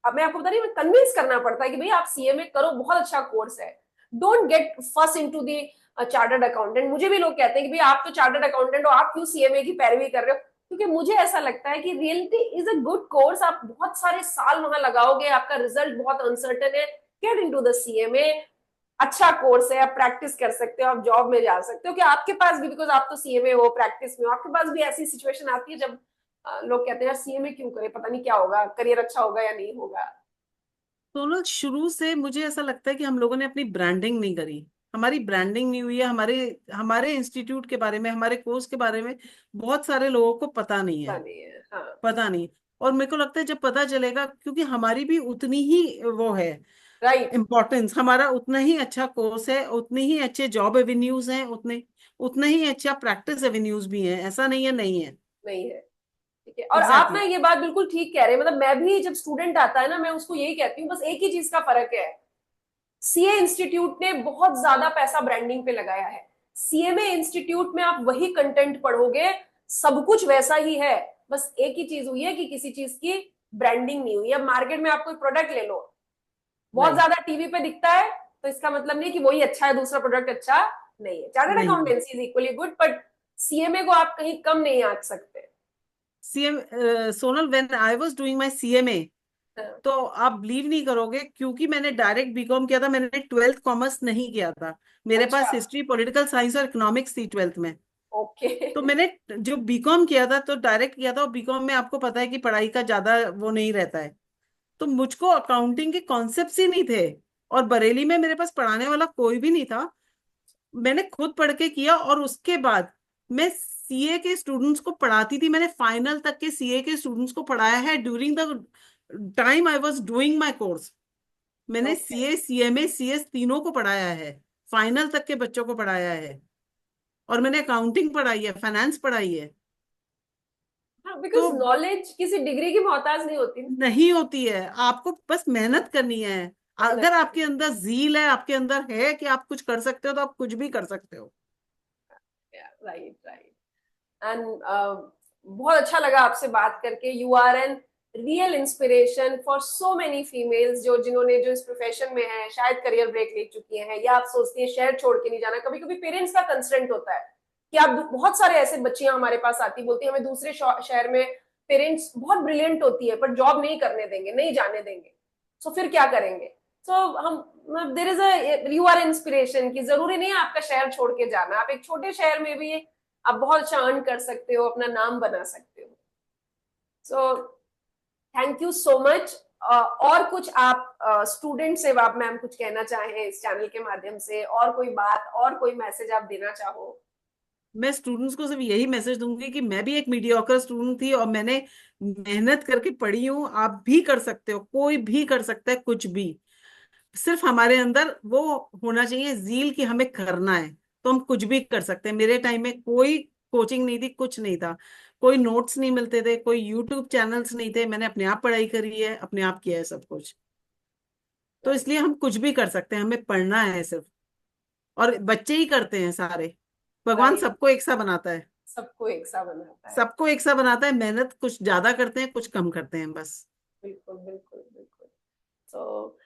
मैं आपको बता रही हूँ कन्विंस करना पड़ता है कि भाई आप सीएमए करो, बहुत अच्छा कोर्स है, don't get first into the chartered accountant. मुझे भी लोग कहते हैं कि भाई आप तो चार्टर्ड अकाउंटेंट हो, आप क्यों सीएमए की पैरवी कर रहे हो? क्योंकि मुझे ऐसा लगता है कि reality is a good course, आप बहुत सारे साल वहां लगाओगे, आपका रिजल्ट बहुत अनसर्टेन है, गेट इनटू द सीएमए, अच्छा कोर्स है, आप प्रैक्टिस कर सकते हो, आप जॉब में जा सकते हो। कि आपके पास भी, बिकॉज आप तो सीएमए हो, प्रैक्टिस में हो, आपके पास भी ऐसी सिचुएशन आती है जब लोग कहते हैं यार सीएमए क्यों करे, पता नहीं क्या होगा, करियर अच्छा होगा या नहीं होगा? तो शुरू से मुझे ऐसा लगता है कि हम लोगों ने अपनी ब्रांडिंग नहीं करी, हमारी ब्रांडिंग नहीं हुई है। हमारे हमारे इंस्टीट्यूट के बारे में, हमारे कोर्स के बारे में बहुत सारे लोगों को पता नहीं पता है। नहीं है, हाँ। पता नहीं। और मेरे को लगता है जब पता चलेगा, क्योंकि हमारी भी उतनी ही वो है राइट। इम्पोर्टेंस, हमारा उतना ही अच्छा कोर्स है, उतनी ही अच्छे जॉब एवेन्यूज हैं, उतना ही अच्छा प्रैक्टिस एवेन्यूज भी हैं, ऐसा नहीं है नहीं है। नहीं है, ठीक है। और आप ना एग्जैक्टली। ये बात बिल्कुल ठीक कह रहे हैं। मतलब मैं भी जब स्टूडेंट आता है ना, मैं उसको यही कहती हूँ, बस एक ही चीज का फर्क है, सीए इंस्टीट्यूट ने बहुत ज्यादा पैसा ब्रांडिंग पे लगाया है, सीएमए इंस्टीट्यूट में आप वही कंटेंट पढ़ोगे, सब कुछ वैसा ही है, बस एक ही चीज हुई है कि किसी चीज की ब्रांडिंग नहीं हुई है। अब मार्केट में आप कोई प्रोडक्ट ले लो, बहुत राइट। ज्यादा टीवी पे दिखता है, तो इसका मतलब नहीं कि वही अच्छा है, दूसरा प्रोडक्ट अच्छा नहीं है। चार्टर्ड नहीं है। Accountancy is equally good, but CMA को आप कहीं कम नहीं आंक सकते। CM Sonal, when I was doing my CMA, हाँ, तो आप बिलीव नहीं करोगे, क्योंकि मैंने डायरेक्ट बीकॉम किया था, मैंने 12th कॉमर्स नहीं किया था। मेरे अच्छा। पास हिस्ट्री, पॉलिटिकल साइंस और इकोनॉमिक्स थी 12th में। ओके। तो मैंने जो बीकॉम किया था तो डायरेक्ट किया था, और बीकॉम में आपको पता है कि पढ़ाई का ज्यादा वो नहीं रहता है। तो मुझको अकाउंटिंग के कॉन्सेप्ट्स ही नहीं थे, और बरेली में मेरे पास पढ़ाने वाला कोई भी नहीं था। मैंने खुद पढ़ के किया, और उसके बाद मैं सीए के स्टूडेंट्स को पढ़ाती थी। मैंने फाइनल तक के सीए के स्टूडेंट्स को पढ़ाया है during the time I was doing my course. मैंने ओके। सीए, सीएमए, सीएस तीनों को पढ़ाया है, फाइनल तक के बच्चों को पढ़ाया है। और मैंने अकाउंटिंग पढ़ाई है, फाइनेंस पढ़ाई है। हाँ, तो बिकॉज नॉलेज किसी डिग्री की मोहताज नहीं होती ना। नहीं होती है, आपको बस मेहनत करनी है। अगर आपके अंदर जील है, आपके अंदर है कि आप कुछ कर सकते हो, तो आप कुछ भी कर सकते हो। Right right. एंड बहुत अच्छा लगा आपसे बात करके। You are an real inspiration for so many females जो इस प्रोफेशन में है, शायद करियर ब्रेक ले चुकी हैं, या आप सोचती हैं शहर छोड़ के नहीं जाना। कभी कभी पेरेंट्स का कंस्ट्रेंट होता है कि आप, बहुत सारे ऐसे बच्चियां हमारे पास आती बोलती है हमें दूसरे शहर में, पेरेंट्स बहुत ब्रिलियंट होती है पर जॉब नहीं करने देंगे, नहीं जाने देंगे, सो फिर क्या करेंगे। सो हम, there is a, you are inspiration कि जरूरी नहीं है आपका शहर छोड़ के जाना, आप एक छोटे शहर में भी आप बहुत अच्छा अर्न कर सकते हो, अपना नाम बना सकते हो। So thank you so much. और कुछ आप स्टूडेंट से आप मैम कुछ कहना चाहें इस चैनल के माध्यम से, और कोई बात और कोई मैसेज आप देना चाहो? मैं स्टूडेंट्स को सिर्फ यही मैसेज दूंगी कि मैं भी एक मीडियोकर स्टूडेंट थी और मैंने मेहनत करके पढ़ी हूँ। आप भी कर सकते हो, कोई भी कर सकता है कुछ भी। सिर्फ हमारे अंदर वो होना चाहिए जील कि हमें करना है, तो हम कुछ भी कर सकते हैं। मेरे टाइम में कोई कोचिंग नहीं थी, कुछ नहीं था, कोई नोट्स नहीं मिलते थे, कोई यूट्यूब चैनल्स नहीं थे। मैंने अपने आप पढ़ाई करी है, अपने आप किया है सब कुछ। तो राइट। इसलिए हम कुछ भी कर सकते हैं, हमें पढ़ना है सिर्फ। और बच्चे ही करते हैं सारे, भगवान राइट। सबको एक सा बनाता है। सबको एक सा बनाता है। सबको एक सा बनाता है, मेहनत कुछ ज्यादा करते हैं, कुछ कम करते हैं बस। बिल्कुल बिल्कुल बिल्कुल। So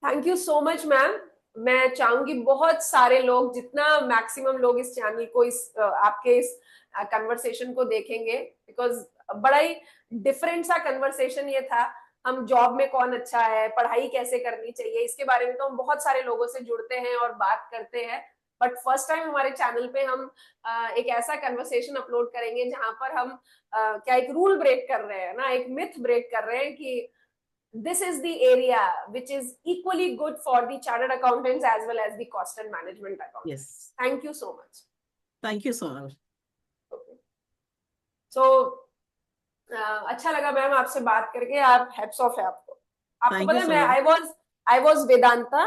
thank you so much ma'am. मैं चाहूंगी बहुत सारे लोग, जितना मैक्सिमम लोग इस चैनल को, आपके इस कन्वर्सेशन को देखेंगे, बिकॉज बड़ा ही डिफरेंट सा कन्वर्सेशन ये था। हम जॉब में कौन अच्छा है, पढ़ाई कैसे करनी चाहिए, इसके बारे में तो हम बहुत सारे लोगों से जुड़ते हैं और बात करते हैं, बट फर्स्ट टाइम हमारे चैनल पे हम एक ऐसा कन्वर्सेशन अपलोड करेंगे जहां पर हम क्या एक रूल ब्रेक कर रहे हैं ना, एक मिथ ब्रेक कर रहे हैं कि this is the area which is equally good for the chartered accountants as well as the cost and management yes. accountants. Thank you so much. Thank you so much. Okay. So अच्छा लगा ma'am आपसे बात करके, आप hats off है आपको। आपको thank पता यू है सो मैं much. I was Vedanta.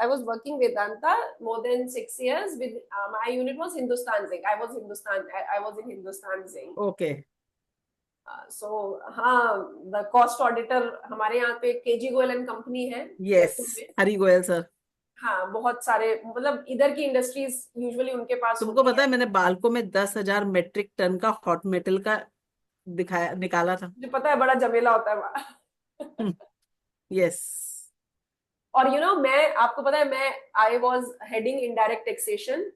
I was working Vedanta more than 6 years. With my unit was Hindustan Zinc. I was in Hindustan Zinc. Okay. So हाँ, द कॉस्ट ऑडिटर हमारे यहाँ पे केजी गोयल एंड कंपनी है yes. Jaipur में। Hari Goyal sir. हाँ, बहुत सारे, मतलब इधर की इंडस्ट्रीज यूजुअली उनके पास तुमको होती पता है। है मैंने बालको में 10,000 मेट्रिक टन का हॉट मेटल का दिखाया, निकाला था। मुझे पता है बड़ा झमेला होता है वहाँ। यस। और मैं, आपको पता है मैं, I was heading indirect taxation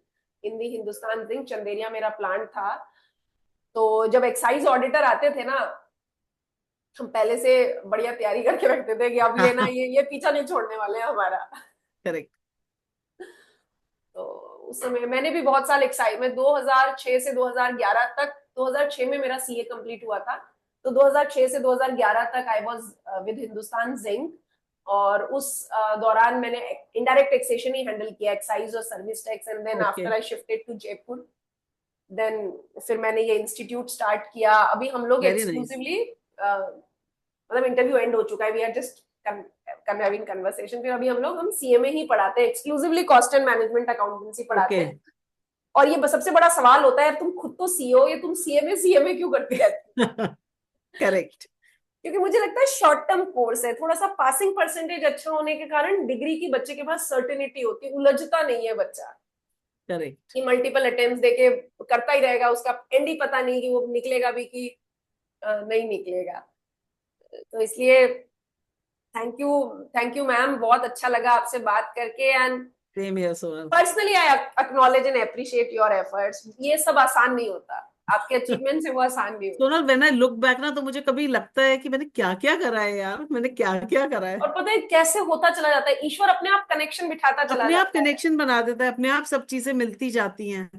in the Hindustan Zinc, Chanderiya मेरा प्लांट था। तो जब एक्साइज ऑडिटर आते थे ना, हम पहले से बढ़िया तैयारी करके रखते थे कि अब ये ना, ये पीछा नहीं छोड़ने वाले हैं हमारा। करेक्ट। तो उस समय मैंने भी बहुत साल एक्साइज में, 2006 से 2011 तक, 2006 में मेरा सीए कंप्लीट हुआ था, तो 2006 से 2011 तक I was with Hindustan Zinc. और उस दौरान मैंने इनडायरेक्ट टैक्सेशन ही हैंडल किया, एक्साइज और service tax, and then okay. After I shifted to Jaipur, then फिर मैंने ये इंस्टीट्यूट स्टार्ट किया। अभी हम लोग वेरी नाइस। एक्सक्लूसिवली, मतलब इंटरव्यू एंड हो चुका है, we are just having conversation, फिर अभी हम सीएमए ही पढ़ाते हैं, exclusively cost and management accountancy okay. पढ़ाते हैं। और ये सबसे बड़ा सवाल होता है, तुम खुद तो सीओ, ये तुम सीएमए सीएमए क्यों करती रहती? करेक्ट। क्योंकि मुझे लगता है शॉर्ट टर्म कोर्स है, थोड़ा सा पासिंग परसेंटेज अच्छा होने के कारण डिग्री की बच्चे के पास सर्टेनिटी होती है, उलझता नहीं है बच्चा करेक्ट। कि मल्टीपल अटेम्प्ट देके करता ही रहेगा, उसका एंड ही पता नहीं कि वो निकलेगा भी कि नहीं निकलेगा। तो इसलिए थैंक यू मैम, बहुत अच्छा लगा आपसे बात करके। And same here Sonal. Personally I acknowledge and appreciate your efforts. ये सब आसान नहीं होता, आपके अचीवमेंट से वो आसान नहीं होता। Sonal when I look back ना, तो मुझे कभी लगता है कि मैंने क्या क्या करा है यार, मैंने क्या क्या करा है। और पता है कैसे होता चला जाता है, ईश्वर अपने आप कनेक्शन बिठाता चला अपने आप जाता है। कनेक्शन बना देता है, अपने आप सब चीजें मिलती जाती हैं।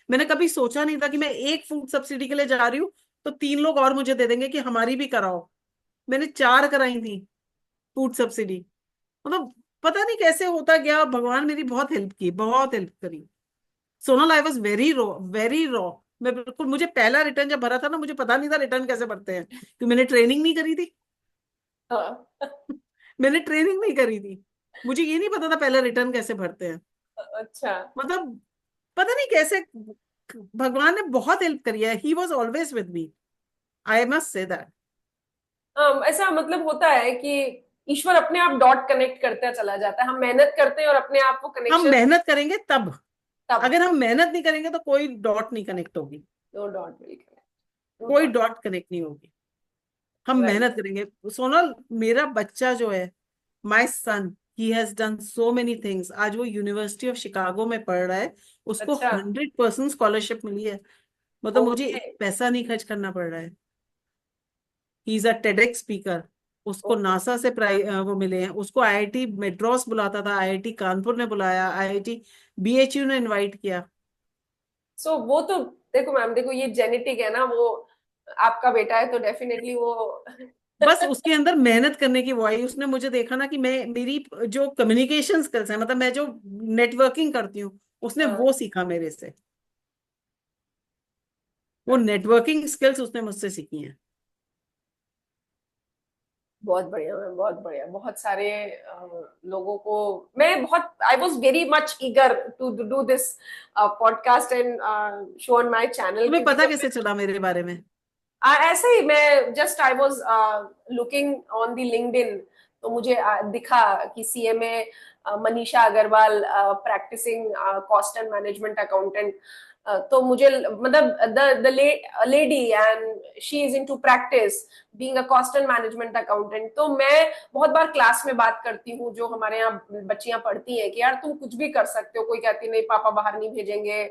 मैंने कभी सोचा नहीं था कि मैं एक फूड सब्सिडी के लिए जा रही हूँ तो 3 लोग और मुझे दे देंगे कि हमारी भी कराओ। मैंने 4 कराई थी फूड सब्सिडी। मतलब पता नहीं कैसे होता गया, भगवान मेरी बहुत हेल्प की, बहुत हेल्प करी। Sonal I was very raw, very raw. मैं बिल्कुल, मुझे पहला रिटर्न जब भरा था ना, मुझे पता नहीं था रिटर्न कैसे भरते हैं, क्योंकि मैंने ट्रेनिंग नहीं करी थी। हाँ। मैंने ट्रेनिंग नहीं करी थी, मुझे ये नहीं पता था पहले रिटर्न कैसे भरते हैं। अच्छा। मतलब पता नहीं कैसे भगवान ने बहुत हेल्प करी है। He was always with me, I must say that. ऐसा मतलब होता है कि ईश्वर अपने आप डॉट कनेक्ट करता चला जाता है, हम मेहनत करते हैं और अपने आप वो हम कनेक्शन मेहनत करेंगे तब, तब। अगर हम मेहनत नहीं करेंगे तो कोई डॉट नहीं कनेक्ट होगी, no dot will connect, no कोई डॉट। डॉट कनेक्ट नहीं होगी। हम राइट। मेहनत करेंगे। सोनल, मेरा बच्चा जो है, my son, he has done so many things. आज वो यूनिवर्सिटी ऑफ शिकागो में पढ़ रहा है, उसको अच्छा। 100% स्कॉलरशिप मिली है। मतलब मुझे ओके। एक पैसा नहीं खर्च करना पड़ रहा है। He is a TEDx speaker. उसको ओके। नासा से वो मिले हैं, उसको आईआईटी मेड्रॉस बुलाता था, आईआईटी कानपुर ने बुलाया, आईआईटी बीएचयू ने इनवाइट किया। सो वो तो देखो मैम, देखो ये जेनेटिक है ना, वो आपका बेटा है तो डेफिनेटली वो बस उसके अंदर मेहनत करने की वो आई। उसने मुझे देखा ना कि मैं, मेरी जो कम्युनिकेशन स्किल्स है, मतलब मैं जो नेटवर्किंग करती हूँ, उसने हाँ। वो सीखा मेरे से। वो नेटवर्किंग स्किल्स उसने मुझसे सीखी हैं। बहुत बढ़िया मैम, बहुत बढ़िया। बहुत सारे लोगों को मैं बहुत, I was very much eager to do this podcast and show on my channel, तुम्हें क्योंकि पता जब कैसे चला मेरे बारे में? ऐसे ही मैं just I was looking on the LinkedIn, तो मुझे दिखा कि CMA Manisha Agarwal practising cost and management accountant. तो मुझे मतलब the lady and she is into practice being a cost and management accountant. तो मैं बहुत बार क्लास में बात करती हूँ, जो हमारे यहाँ बच्चियां पढ़ती हैं, कि यार तुम कुछ भी कर सकते हो। कोई कहती नहीं पापा बाहर नहीं भेजेंगे,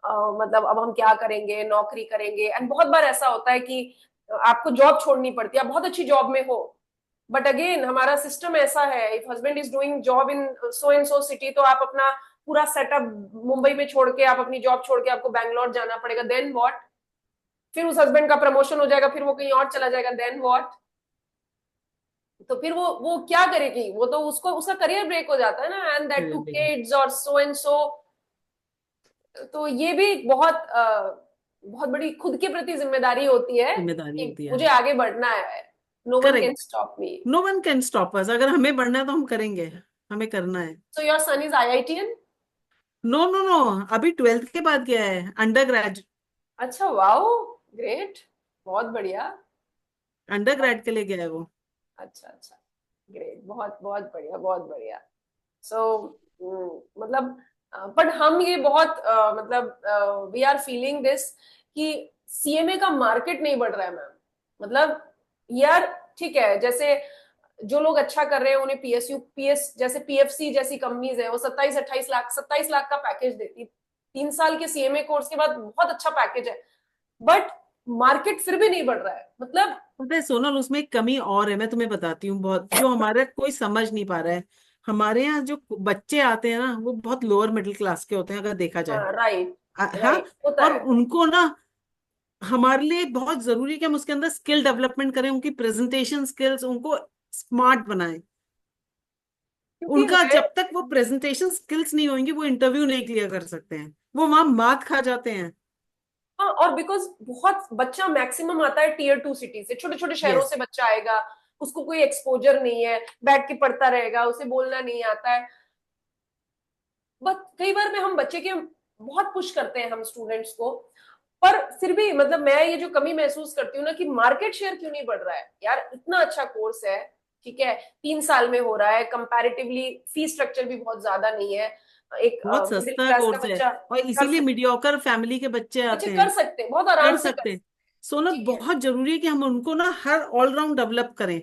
मतलब अब हम क्या करेंगे, नौकरी करेंगे। एंड बहुत बार ऐसा होता है कि आपको जॉब छोड़नी पड़ती है, आप बहुत अच्छी जॉब में हो, बट अगेन हमारा सिस्टम ऐसा है, if husband is doing job in so and so city, तो आप अपना पूरा सेटअप मुंबई में छोड़ के, आप अपनी जॉब छोड़ के आपको बैंगलोर जाना पड़ेगा, देन व्हाट? फिर उस हस्बैंड का प्रमोशन हो जाएगा, फिर वो कहीं और चला जाएगा, देन व्हाट? तो फिर वो क्या करेगी? वो तो उसको उसका करियर ब्रेक हो जाता है ना, एंड दैट टू किड्स और सो एंड सो। तो ये भी एक बहुत बहुत बड़ी खुद के प्रति जिम्मेदारी होती है जिम्मेदारी कि होती है। मुझे आगे बढ़ना है। No one can correct. Stop me. No one can stop us. अगर हमें बढ़ना है तो हम करेंगे, हमें करना है। So your son is IITian? No no no, अभी 12th के बाद गया है, अंडर ग्रेड। अच्छा, वाओ, ग्रेट, बहुत बढ़िया। अंडर बहुत ग्रेड के लिए गया है वो। अच्छा, अच्छा, ग्रेट, बहुत बहुत बढ़िया, बहुत बढ़िया। सो मतलब बट हम ये बहुत मतलब वी आर फीलिंग दिस कि सीएमए का मार्केट नहीं बढ़ रहा है मैम। मतलब यार ठीक है, जैसे जो लोग अच्छा कर रहे हैं उन्हें पीएसयू पीएस जैसे पीएफसी जैसी कंपनीज है, वो 27-28 लाख 27 लाख का पैकेज देती, 3 साल के सीएमए कोर्स के बाद बहुत अच्छा पैकेज है, बट मार्केट फिर भी नहीं बढ़ रहा है मतलब। पता है सोनल, उसमें एक कमी और है, मैं तुम्हें बताती हूँ, बहुत जो हमारा कोई समझ नहीं पा रहा है। हमारे यहाँ जो बच्चे आते हैं ना, वो बहुत लोअर मिडिल क्लास के होते हैं, अगर देखा जाए। हाँ, राइट, हाँ। राइट, होता और है। उनको ना, हमारे लिए बहुत जरूरी है कि हम उसके अंदर स्किल डेवलपमेंट करें, उनकी प्रेजेंटेशन स्किल्स, उनको स्मार्ट बनाएं। क्योंकि उनका मैं जब तक वो प्रेजेंटेशन स्किल्स नहीं होंगी, वो इंटरव्यू नहीं क्लियर कर सकते हैं, वो वहां मात खा जाते हैं। हाँ, और बिकॉज बहुत बच्चा मैक्सिमम आता है टीयर 2 सिटी से, छोटे छोटे शहरों यस। से बच्चा आएगा, उसको कोई एक्सपोजर नहीं है, बैठ के पढ़ता रहेगा, उसे बोलना नहीं आता है। बट कई बार में हम बच्चे के बहुत पुश करते हैं हम स्टूडेंट्स को, पर फिर भी मतलब मैं ये जो कमी महसूस करती हूँ ना, कि मार्केट शेयर क्यों नहीं बढ़ रहा है यार? इतना अच्छा कोर्स है, ठीक है, 3 साल में हो रहा है, कंपैरेटिवली फीस स्ट्रक्चर भी बहुत ज्यादा नहीं है, एक बहुत मिडिल सस्ता क्लास का कोर्स है, बच्चा और कर इसीलिए मीडियोकर फैमिली के बच्चे बच्चे आते कर हैं। सकते हैं, बहुत कर आराम से कर सकते हैं। सकते सोनत, हैं। ठीक है। बहुत जरूरी है कि हम उनको ना हर ऑलराउंड डेवलप करें।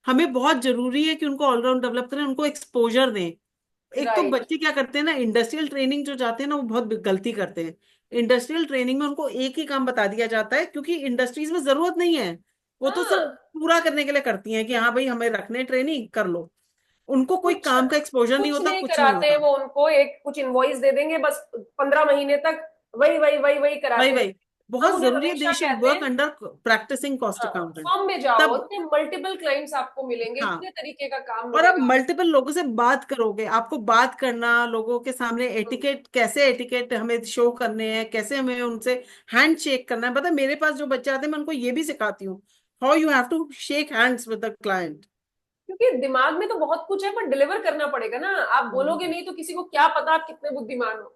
हमें बहुत जरूरी है कि उनको ऑलराउंड डेवलप करें, उनको एक्सपोजर दें। एक तो राइट। बच्चे क्या करते हैं ना, इंडस्ट्रियल ट्रेनिंग जो जाते हैं ना, वो बहुत गलती करते हैं। इंडस्ट्रियल ट्रेनिंग में उनको एक ही काम बता दिया जाता है, क्योंकि इंडस्ट्रीज में जरूरत नहीं है। वो तो सिर्फ हाँ, पूरा करने के लिए करती हैं कि हाँ भाई हमें रखने ट्रेनिंग कर लो। उनको कोई कुछ काम का एक्सपोजर नहीं कुछ होता, नहीं कुछ नहीं कराते हैं होता। वो, उनको एक कुछ इनवॉइस दे देंगे बस, 15 महीने तक वही वही वही वही वही कराते वही। रहेंगे। हम बहुत उन्हें जरूरी है, दे हमेशा शुड कहते वर्क हैं, अंडर प्रैक्टिसिंग कॉस्ट हाँ, अकाउंटेंट। फॉर्म में जाओ, तब। इतने मल्टीपल क्लाइंट्स आपको मिलेंगे, हाँ। इतने तरीके का काम और आप मिलेगा। मल्टीपल लोगों से बात करोगे, आपको बात करना, लोगों के सामने हम्म, एटिकेट, कैसे एटिकेट हमें शो करने हैं, कैसे हमें उनसे हैंड शेक करना है। पता है, मेरे पास जो बच्चे आते हैं, मैं उनको ये भी सिखाती हूँ, how you have to shake hands with the client. क्योंकि दिमाग में तो बहुत कुछ है, पर डिलीवर करना पड़ेगा ना। आप बोलोगे नहीं तो किसी को क्या पता आप कितने बुद्धिमान हो?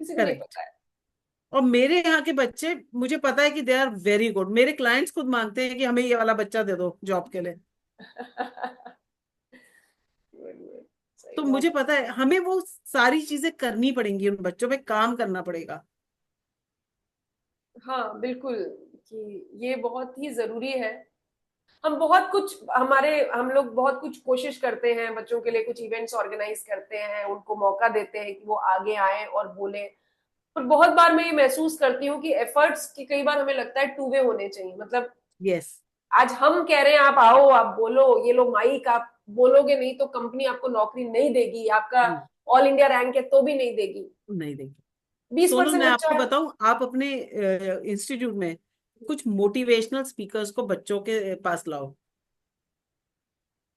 किसी को नहीं करेक्ट। पता है। और मेरे यहाँ के बच्चे, मुझे पता है कि दे आर वेरी गुड। मेरे क्लाइंट्स खुद मांगते हैं कि हमें ये वाला बच्चा दे दो जॉब के लिए। सही तो बहुत। मुझे पता है हमें वो सारी चीजें करनी पड़ेंगी, उन बच्चों पे काम करना पड़ेगा। हाँ बिल्कुल, कि ये बहुत ही जरूरी है। हम बहुत कुछ हमारे हम लोग बहुत कुछ कोशिश करते हैं बच्चों के लिए, कुछ इवेंट्स ऑर्गेनाइज करते हैं, उनको मौका देते हैं कि वो आगे आए और बोले। पर बहुत बार मैं ये महसूस करती हूँ कि एफर्ट्स की कई बार हमें लगता है टू वे होने चाहिए। मतलब यस। आज हम कह रहे हैं आप आओ आप बोलो, ये लो माइक, आप बोलोगे नहीं तो कंपनी आपको नौकरी नहीं देगी, आपका ऑल इंडिया रैंक है तो भी नहीं देगी। नहीं देंगे। बीस सोनल, परसेंट मैं बच्चा आपको है। बताऊं, आप अपने इंस्टीट्यूट में कुछ मोटिवेशनल स्पीकर्स को बच्चों के पास लाओ।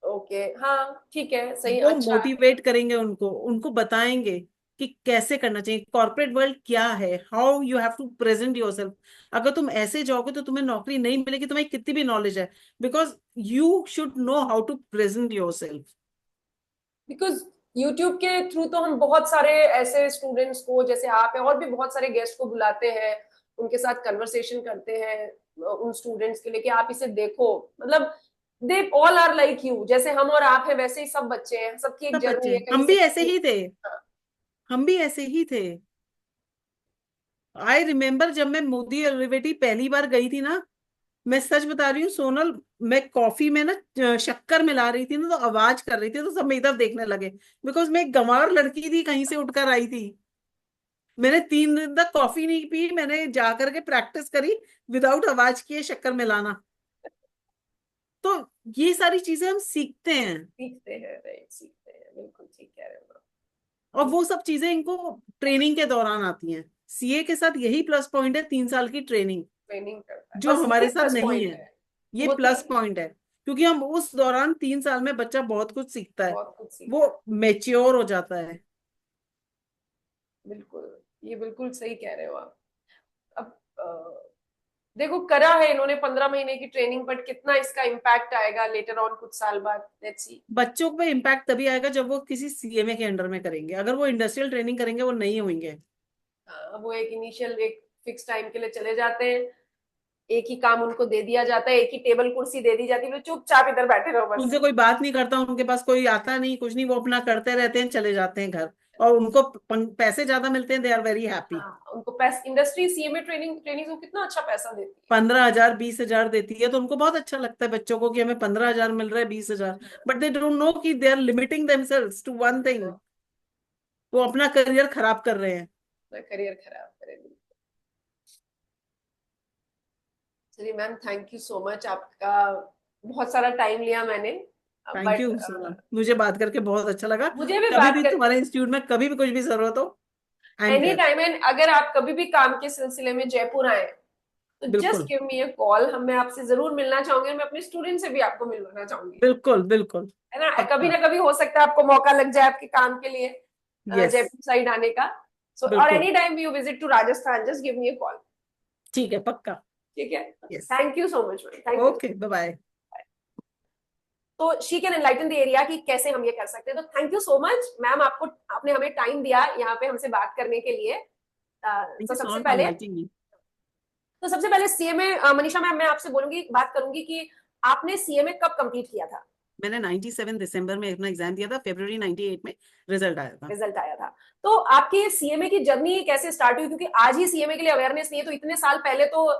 ओके, हाँ ठीक है, सही, वो अच्छा है। मोटिवेट करेंगे उनको, उनको बताएंगे कि कैसे करना चाहिए, कॉर्पोरेट वर्ल्ड क्या है, how you have to present yourself. अगर तुम ऐसे जाओगे तो तुम्हें नौकरी नहीं मिलेगी, तुम्हें कितनी भी नॉलेज है, because you should know how to present yourself. Because YouTube के थ्रू तो हम बहुत सारे ऐसे स्टूडेंट्स को, जैसे आप हैं, और भी बहुत सारे गेस्ट को बुलाते हैं, उनके साथ कन्वर्सेशन करते हैं, उन स्टूडेंट्स के लिए कि आप इसे देखो। मतलब they all are like you, जैसे हम और आप हैं वैसे ही सब बच्चे हैं, सबकी एक सब बच्चे जर्नी है हैं, कहीं हम से भी ऐसे कहीं। ही थे। हम भी ऐसे ही थे। आई रिमेम्बर जब मैं मोदी एलिवेटी पहली बार गई थी ना, मैं सच बता रही हूँ सोनल, मैं कॉफी में ना शक्कर मिला रही थी ना, तो आवाज कर रही थी, तो सब मेरी तरफ देखने लगे, बिकॉज मैं एक गंवार लड़की थी, कहीं से उठकर आई थी। मैंने 3 दिन तक कॉफी नहीं पी, मैंने जा करके प्रैक्टिस करी विदाउट आवाज किए शक्कर मिलाना। तो ये सारी चीजें हम सीखते हैं, सीखते हैं, राइट, सीखते हैं, बिल्कुल ठीक कह रहे हो और आप। वो सब चीजें इनको ट्रेनिंग के दौरान आती हैं। सीए के साथ यही प्लस पॉइंट है, 3 साल की ट्रेनिंग, ट्रेनिंग करता है, जो बस हमारे ये साथ प्लस नहीं पॉइंट है। है। ये वो प्लस पॉइंट है, क्योंकि हम उस दौरान 3 साल में बच्चा बहुत कुछ सीखता है, बहुत कुछ सीखता है। वो मेच्योर हो जाता है। बिल्कुल, ये बिल्कुल सही कह रहे हो आप। अब देखो, करा है इन्होंने 15 महीने की ट्रेनिंग, बट कितना इसका इम्पैक्ट आएगा लेटर ऑन कुछ साल बाद, लेट्स सी। बच्चों पे इम्पैक्ट तभी आएगा जब वो किसी सीएमए के अंडर में करेंगे, अगर वो इंडस्ट्रियल ट्रेनिंग करेंगे वो नहीं होंगे। वो एक इनिशियल एक फिक्स टाइम के लिए चले जाते हैं, एक ही काम उनको दे दिया जाता है, एक ही टेबल कुर्सी दे दी जाती है, चुपचाप इधर बैठे रहो बस। उनसे कोई बात नहीं करता, उनके पास कोई आता नहीं, कुछ नहीं, वो अपना करते रहते हैं, चले जाते हैं घर, और उनको पैसे ज्यादा मिलते हैं, दे आर वेरी हैप्पी। हाँ, उनको पैसा, इंडस्ट्री सीएमए ट्रेनिंग ट्रेनिंग को कितना अच्छा पैसा देती 15,000 20,000 देती है, तो उनको बहुत अच्छा लगता है बच्चों को कि हमें 15,000 मिल रहा है, 20,000। बट दे डोंट नो कि they are limiting themselves to one है। थिंग, वो अपना करियर खराब कर रहे हैं। करियर खराब करेगी। चलिए ma'am, thank you so much, आपका बहुत सारा टाइम लिया मैंने, थैंक बट यू सोनल, मुझे बात करके बहुत अच्छा लगा। मुझे भी कभी बात भी कर, तुम्हारे इंस्टीट्यूट में कभी भी कुछ भी जरूरत हो, I am any there. Time, and अगर आप कभी भी काम के सिलसिले में जयपुर आए तो जस्ट बिल्कुल गिव मी अ कॉल, हम मैं आपसे जरूर मिलना चाहूंगी, और मैं अपने स्टूडेंट से भी आपको मिलवाना चाहूंगी, बिल्कुल बिल्कुल। है ना। कभी पक्का। ना कभी हो सकता है आपको मौका लग जाए आपके काम के लिए यस। जयपुर साइड आने का। सो और बिल्कुल। Any time you visit to Rajasthan, just give me a call. ठीक है, पक्का। ठीक है। Yes. Thank you so much ma'am, thank you. Okay, bye bye. तो she can enlighten the area कि कैसे हम ये कर सकते हैं। तो thank you so much ma'am, आपको, आपने हमें टाइम दिया यहाँ पे हमसे बात करने के लिए। थैंक तो यू सबसे सोनल फॉर पहले, inviting me. CMA, Manisha ma'am, मैं आपसे बोलूंगी, बात करूंगी कि आपने सीएमए कब कंप्लीट किया था। मैंने 97 दिसंबर में अपना एग्जाम दिया था, फरवरी 98 में रिजल्ट आया था। रिजल्ट आया था। तो आपकी सीएमए की जर्नी कैसे स्टार्ट हुई, क्योंकि आज ही सीएमए के लिए अवेयरनेस नहीं है, तो इतने साल पहले तो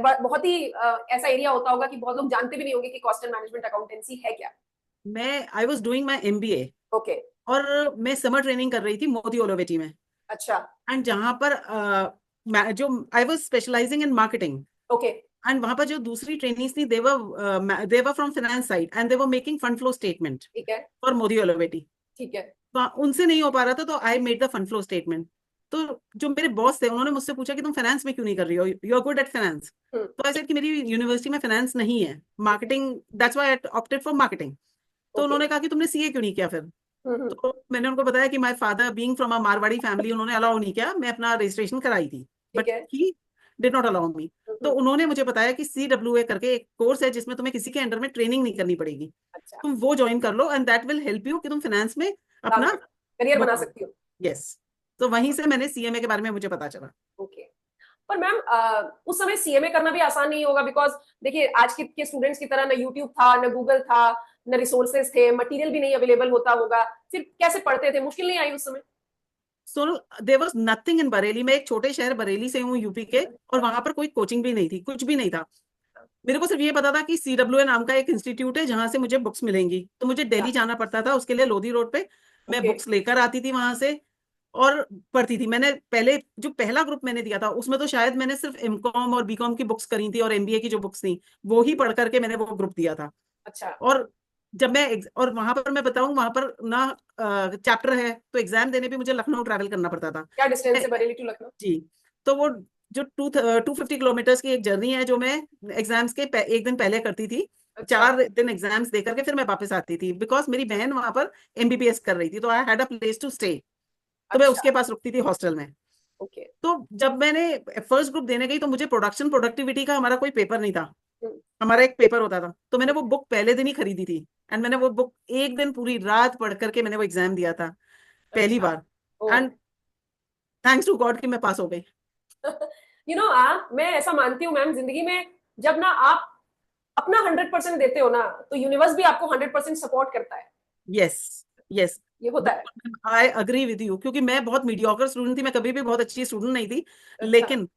बहुत ही ऐसा एरिया होता होगा कि बहुत लोग जानते भी नहीं होंगे कि कॉस्ट एंड मैनेजमेंट अकाउंटेंसी है क्या। मैं I was doing my MBA, okay. और मैं समर ट्रेनिंग कर रही थी मोदी ओलोवेटी में। अच्छा। एंड जहां पर जो I was specialising in marketing, okay. And वहां पर जो दूसरी ट्रेनिंग्स थी, they were from finance side, and they were making fund flow statement ठीक है। फॉर मोदी ओलोवेटी। ठीक है। उनसे नहीं हो पा रहा था, तो I made the fund flow statement. तो जो मेरे बॉस थे, उन्होंने मुझसे पूछा कि तुम फाइनेंस में क्यों नहीं कर रही हो, you are good at finance. Hmm. तो आई सेड कि मेरी यूनिवर्सिटी में फाइनेंस नहीं है, ठीक है। Marketing, that's why I opted for marketing. तो ओके। उन्होंने कहा कि तुमने सीए क्यों नहीं किया फिर। हम्म। तो मैंने उनको बताया कि my father being from a Marwari family, उन्होंने अलाउ नहीं किया, मैं अपना रजिस्ट्रेशन कराई थी, ठीक बट है। He did not allow me. तो हम्म। उन्होंने मुझे बताया कि CWA करके एक कोर्स है, जिसमें तुम्हें किसी के अंडर में ट्रेनिंग नहीं करनी पड़ेगी, अच्छा। तुम वो ज्वाइन कर लो, and that will help you कि तुम फाइनेंस में काम अपना करना, करियर वो बना करो। सकती हो। यस। तो वहीं से मैंने सीएमए के बारे में मुझे पता चला। ओके। पर मैम, उस समय सीएमए करना भी आसान नहीं होगा, बिकॉज देखिए आज के स्टूडेंट्स की तरह ना यूट्यूब था ना गूगल था, न रिसोर्सेज थे, मटेरियल भी नहीं अवेलेबल होता होगा, फिर कैसे पढ़ते थे? मुश्किल नहीं आई उस समय? So there was nothing in Bareilly. मैं एक छोटे शहर बरेली से हूँ, यूपी के, और वहां पर कोई कोचिंग भी नहीं थी, कुछ भी नहीं था। मेरे को सिर्फ ये पता था कि CWA नाम का एक इंस्टीट्यूट है जहां से मुझे बुक्स मिलेंगी, तो मुझे अच्छा। दिल्ली जाना पड़ता था उसके लिए, लोधी रोड पे। मैं ओके। बुक्स लेकर आती थी वहां से और पढ़ती थी। मैंने पहले जो पहला ग्रुप मैंने दिया था उसमें तो शायद मैंने सिर्फ MCOM और BCOM की बुक्स करी थी, और MBA की जो बुक्स थी वो ही पढ़ करके मैंने वो ग्रुप दिया था। अच्छा। और जब मैं और वहां पर मैं बताऊं, वहां पर ना चैप्टर है, तो एग्जाम देने भी मुझे लखनऊ ट्रैवल करना पड़ता था। क्या डिस्टेंस है बरेली टू लखनऊ? जी। तो वो जो 250 किलोमीटर्स की एक जर्नी है, जो मैं एग्जाम्स के एक दिन पहले करती थी। अच्छा। 4 दिन एग्जाम्स दे करके फिर मैं वापस आती थी, बिकॉज मेरी बहन वहां पर MBBS कर रही थी, तो I had a place to stay. तो मैं अच्छा। उसके पास रुकती थी हॉस्टल में। ओके। तो जब मैंने फर्स्ट ग्रुप देने गई, तो मुझे प्रोडक्टिविटी का हमारा कोई पेपर नहीं था। हम्म। हमारा एक पेपर होता था, तो मैंने वो ओके। बुक पहले दिन ही खरीदी थी। एंड मैंने वो बुक एक दिन पूरी रात पढ़ करके मैंने वो एग्जाम दिया था, पहली अच्छा। बार। ओ। एंड थैंक्स टू गॉड कि मैं पास हो गई। मैं ऐसा मानती हूँ मैम, जिंदगी में जब ना आप अपना 100% देते हो ना, तो यूनिवर्स भी आपको 100% सपोर्ट करता है। यस, यस, ये होता है। बिल्कुल आई अग्री विद यू, क्योंकि मैं बहुत मीडियोकर स्टूडेंट थी, मैं कभी भी बहुत अच्छी स्टूडेंट नहीं थी। अच्छा। लेकिन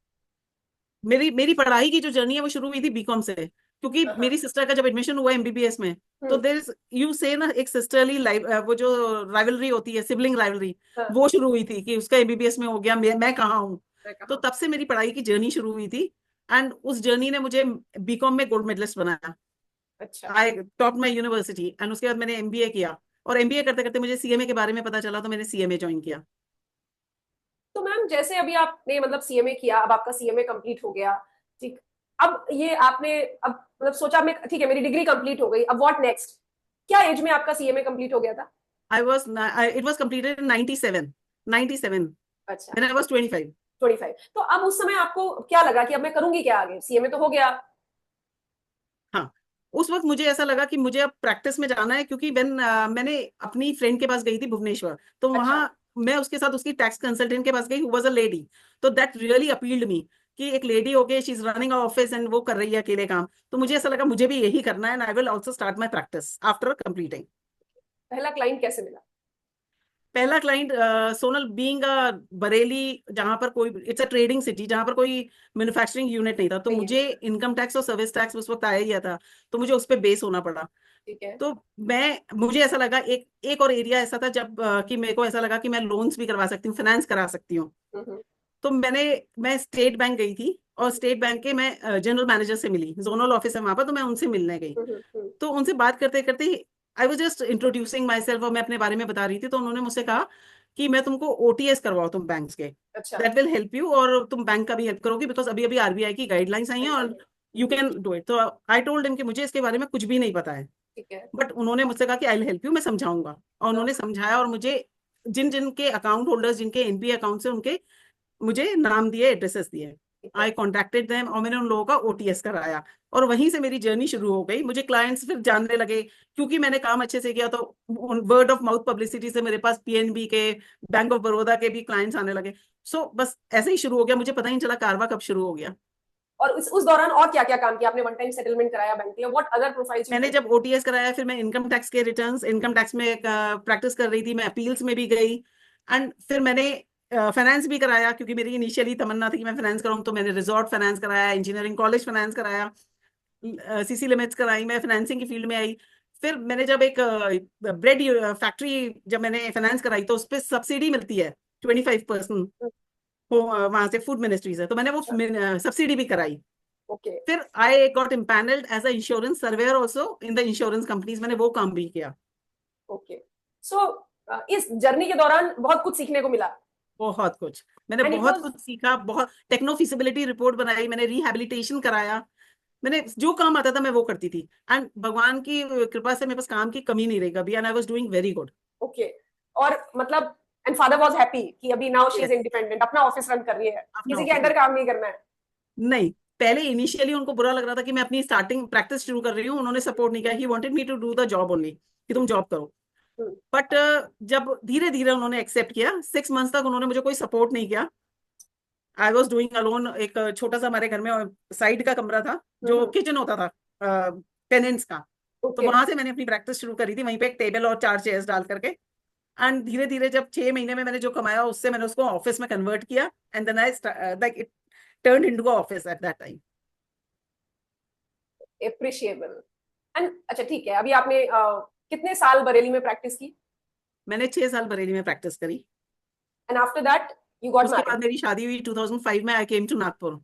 मेरी मेरी पढ़ाई की जो जर्नी है वो शुरू हुई थी BCOM से, क्योंकि हाँ हाँ। मेरी सिस्टर का जब एडमिशन हुआ MBBS में, तो हम्म। देर इज यू से ना एक सिस्टरली वो जो राइवलरी होती है, सिबलिंग राइवलरी, हाँ। वो शुरू हुई थी कि उसका MBBS में हो गया, मैं कहाँ हूँ। मैं तो कहा। तब से मेरी पढ़ाई की जर्नी शुरू हुई थी। एंड उस जर्नी ने मुझे BCOM में गोल्ड मेडलिस्ट बनाया। अच्छा। आई टॉप माई यूनिवर्सिटी, एंड उसके बाद मैंने MBA किया। और MBA करते करते मुझे CMA के बारे में पता चला, तो मैंने CMA ज्वाइन किया। तो मैम जैसे अभी आपने मतलब सीएमए किया, अब आपका सीएमए कंप्लीट हो गया, ठीक। अब ये आपने अब मतलब सोचा, मैं ठीक है मेरी डिग्री कंप्लीट हो गई, अब व्हाट नेक्स्ट? क्या एज में आपका सीएमए कंप्लीट हो गया था? I was it was completed in 97, 97 अच्छा। when I was 25। 25। तो अब उस समय आपको क्या लगा कि अब मैं करूंगी क्या आगे? सीएमए तो हो गया। हाँ, उस वक्त मुझे ऐसा लगा कि मुझे अब प्रैक्टिस में जाना है, क्योंकि मैंने अपनी फ्रेंड के पास गई थी भुवनेश्वर, तो अच्छा। वहां मैं उसके साथ उसकी टैक्स कंसल्टेंट के पास गई, हु वाज अ लेडी। तो दैट रियली अपील्ड मी कि एक लेडी हो गई, she is running office and वो कर रही है अकेले काम। तो मुझे ऐसा लगा मुझे भी यही करना है, and I will also start my practice after completing. पहला क्लाइंट कैसे मिला? पहला client, Sonal being a Bareilly, जहां पर कोई, इट्स अ ट्रेडिंग सिटी, जहां पर कोई मैन्युफैक्चरिंग यूनिट नहीं था, तो नहीं है। मुझे इनकम टैक्स और सर्विस टैक्स उस वक्त आया ही था, तो मुझे उस पर बेस होना पड़ा। ठीक है। तो मुझे ऐसा लगा, एक एक और एरिया ऐसा था जब कि मेरे को ऐसा लगा कि मैं लोन्स भी करवा सकती हूँ, फाइनेंस करा सकती हूँ। हम्म। तो मैं स्टेट बैंक गई थी, और स्टेट बैंक के मैं जनरल मैनेजर से मिली, जोनल ऑफिस है वहां पर, तो मैं उनसे मिलने गई। हम्म। तो उनसे बात करते करते I was just introducing my self, और मैं अपने बारे में बता रही थी, तो उन्होंने मुझसे कहा कि मैं तुमको OTS करवाओ तुम बैंक के, अच्छा। दैट विल हेल्प यू, और तुम बैंक का भी हेल्प करोगी, बिकॉज अभी अभी RBI की गाइडलाइंस आई हैं, और यू कैन डू इट। तो आई टोल्ड हिम कि मुझे इसके बारे में कुछ भी नहीं पता है, ठीक है। बट उन्होंने मुझसे कहा कि आई विल हेल्प यू, मैं समझाऊंगा। और हाँ, उन्होंने समझाया, और मुझे जिन जिन के अकाउंट होल्डर्स, जिनके NPA अकाउंट से, उनके मुझे नाम दिए, एड्रेसेस दिए। ठीक है। आई कॉन्टेक्टेड देम, और मैंने उन लोगों का OTS कराया। और वहीं से मेरी जर्नी शुरू हो गई, मुझे क्लाइंट्स फिर जानने लगे, क्योंकि मैंने काम अच्छे से किया, तो वर्ड ऑफ माउथ पब्लिसिटी से मेरे पास PNB के, बैंक ऑफ बड़ौदा के भी क्लाइंट्स आने लगे। बस ऐसे ही शुरू हो गया, मुझे पता ही नहीं चला कारवा कब शुरू हो गया। और उस दौरान और क्या क्या काम किया आपने? वन टाइम सेटलमेंट कराया बैंक के लिए? व्हाट अदर प्रोफाइल्स यू मैंने डिड? जब OTS कराया, फिर मैं इनकम टैक्स के रिटर्न्स, इनकम टैक्स में प्रैक्टिस कर रही थी, मैं अपील्स में भी गई। एंड फिर मैंने फाइनेंस भी कराया, क्योंकि मेरी इनिशियली तमन्ना थी कि मैं फाइनेंस कराऊं, तो मैंने रिजॉर्ट फाइनेंस कराया, इंजीनियरिंग कॉलेज फाइनेंस कराया, CC लिमिट्स कराई, मैं फाइनेंसिंग की फील्ड में आई। फिर मैंने जब एक ब्रेड फैक्ट्री जब मैंने फाइनेंस कराई, तो उस पर सब्सिडी मिलती है 25%, वहां से फूड मिनिस्ट्री से, तो मैंने वो सब्सिडी भी कराई। ओके। फिर I got empanelled as a insurance surveyor also in the insurance companies, मैंने वो काम भी किया। ओके। सो इस जर्नी के दौरान बहुत कुछ सीखने को मिला। बहुत कुछ, मैंने एंड इट बहुत वाज। कुछ सीखा, बहुत टेक्नो फिजिबिलिटी रिपोर्ट बनाई, मैंने रिहैबिलिटेशन कराया, मैंने जो काम आता था मैं वो करती थी। एंड भगवान की कृपा से मेरे पास काम की कमी नहीं रही कभी, and I was doing very good. Okay. और मतलब एंड फादर वाज हैप्पी कि अभी now she is yes, independent, अपना ऑफिस रन कर रही है, अपना किसी के ऑफिस अंडर काम नहीं करना है। नहीं, पहले इनिशियली उनको बुरा लग रहा था कि मैं अपनी स्टार्टिंग प्रैक्टिस शुरू कर रही हूँ, उन्होंने सपोर्ट नहीं किया, he wanted me to do the job only, कि तुम जॉब करो। हम्म। बट जब धीरे धीरे उन्होंने एक्सेप्ट किया, 6 मंथ्स तक उन्होंने मुझे कोई सपोर्ट नहीं किया। आई वॉज डूइंग अलोन, एक छोटा सा हमारे घर में साइड का कमरा था, जो हम्म। किचन होता था टेनेंट्स का, तो ओके। वहां से मैंने अपनी प्रैक्टिस शुरू करी थी, वहीं पे एक टेबल और 4 चेयर्स डाल करके। एंड धीरे धीरे जब 6 महीने में मैंने जो कमाया उससे मैंने उसको ऑफिस में कन्वर्ट किया, and then I like it turn into office at that time. Appreciable. And अच्छा ठीक है, अभी आपने कितने साल बरेली में प्रैक्टिस की? मैंने 6 साल बरेली में प्रैक्टिस करी। And after that you got उसके मैरिड? बाद मेरी शादी हुई 2005 में, आई केम टू नागपुर।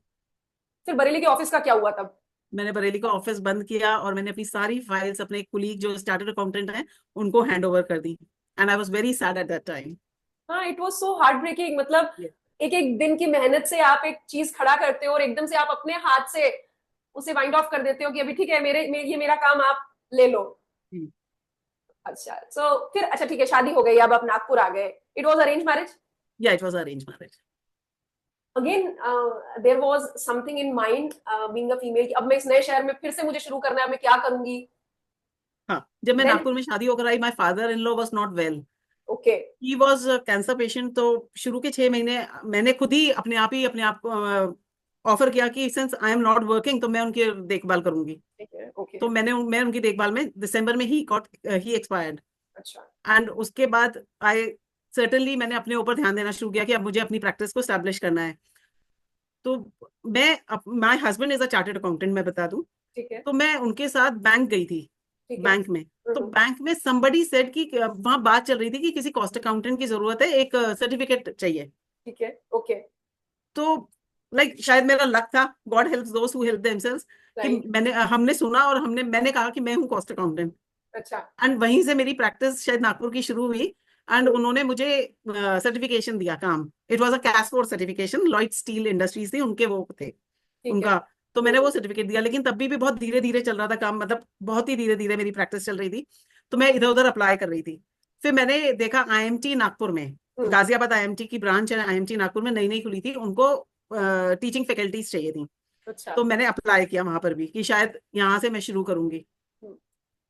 फिर बरेली के ऑफिस का क्या हुआ तब? मैंने बरेली का ऑफिस बंद किया और मैंने अपनी सारी फाइल्स अपने कुलीग जो स्टार्टेड अकाउंटेंट हैं उनको हैंड ओवर कर दी, and I was very sad at that time. हाँ, it was so heart breaking. मतलब एक एक दिन की मेहनत से आप एक चीज खड़ा करते हो और एकदम से आप अपने हाथ से उसे वाइंड ऑफ कर देते हो कि अभी ठीक है, ये मेरा काम, आप ले लो। अच्छा, सो फिर अच्छा ठीक है, शादी हो गई, अब आप नागपुर आ गए। It was arrange marriage? या it was arrange marriage. Again there was something in mind, being a female, कि अब मैं इस नए शहर में फिर से मुझे शुरू करना है, अब मैं क्या करूंगी? हाँ, जब मैं देन? नागपुर में शादी होकर आई, my father in law was not well. Okay. He was cancer patient. तो शुरू के 6 महीने मैंने खुद ही अपने आप को ऑफर किया कि since I am not working तो मैं उनकी देखभाल करूंगी। ठीक है। ओके। तो मैं उनकी देखभाल में दिसंबर में ही एक्सपायर्ड। अच्छा। एंड उसके बाद आई सर्टनली मैंने अपने ऊपर ध्यान देना शुरू किया कि अब मुझे अपनी प्रैक्टिस को स्टैब्लिश करना है। तो my husband is a chartered accountant, मैं बता दूं। ठीक है। तो मैं उनके साथ बैंक गई थी, ठीक है। बैंक में। तो बैंक में somebody said कि वहां बात चल रही थी कि किसी कॉस्ट अकाउंटेंट की जरूरत है, एक सर्टिफिकेट चाहिए। ठीक है। ओके। तो शायद मेरा लक था, गॉड हेल्प्स दोस्त हु हेल्प देमसेल्व्स, कि राइट। हमने सुना और मैंने कहा कि मैं हूँ कॉस्ट अकाउंटेंट। अच्छा। एंड वहीं से मेरी प्रैक्टिस शायद नागपुर की शुरू हुई। एंड उन्होंने मुझे सर्टिफिकेशन दिया काम। It was a cash four certification, Lloyd steel industries थी उनके, वो थे ठीक है। उनका। तो मैंने वो सर्टिफिकेट दिया, लेकिन तब भी बहुत धीरे धीरे चल रहा था काम, मतलब बहुत ही धीरे धीरे मेरी प्रैक्टिस चल रही थी। तो मैं इधर उधर अप्लाई कर रही थी। फिर मैंने देखा आईएमटी नागपुर में, गाजियाबाद आईएमटी की ब्रांच है आईएमटी नागपुर में, नई नई खुली थी, उनको टीचिंग फैकल्टीज चाहिए थी। अच्छा। तो मैंने अप्लाई किया वहां पर भी कि शायद यहाँ से मैं शुरू करूंगी। हम्म।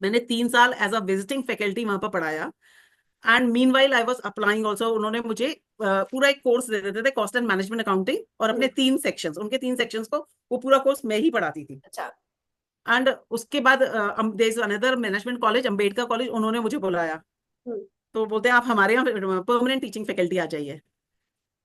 मैंने 3 साल एज अ विजिटिंग फैकल्टी वहां पर पढ़ाया। And mean while I was applying also. उन्होंने मुझे पूरा एक कोर्स दे देते थे, कॉस्ट एंड मैनेजमेंट अकाउंटिंग, और अपने 3 सेक्शंस, उनके 3 सेक्शंस को वो पूरा कोर्स मैं ही पढ़ाती थी। अच्छा। एंड उसके बाद there is another management college, Ambedkar college, उन्होंने मुझे बुलाया। हम्म। तो बोलते हैं आप हमारे यहाँ परमानेंट टीचिंग फैकल्टी आ जाइए।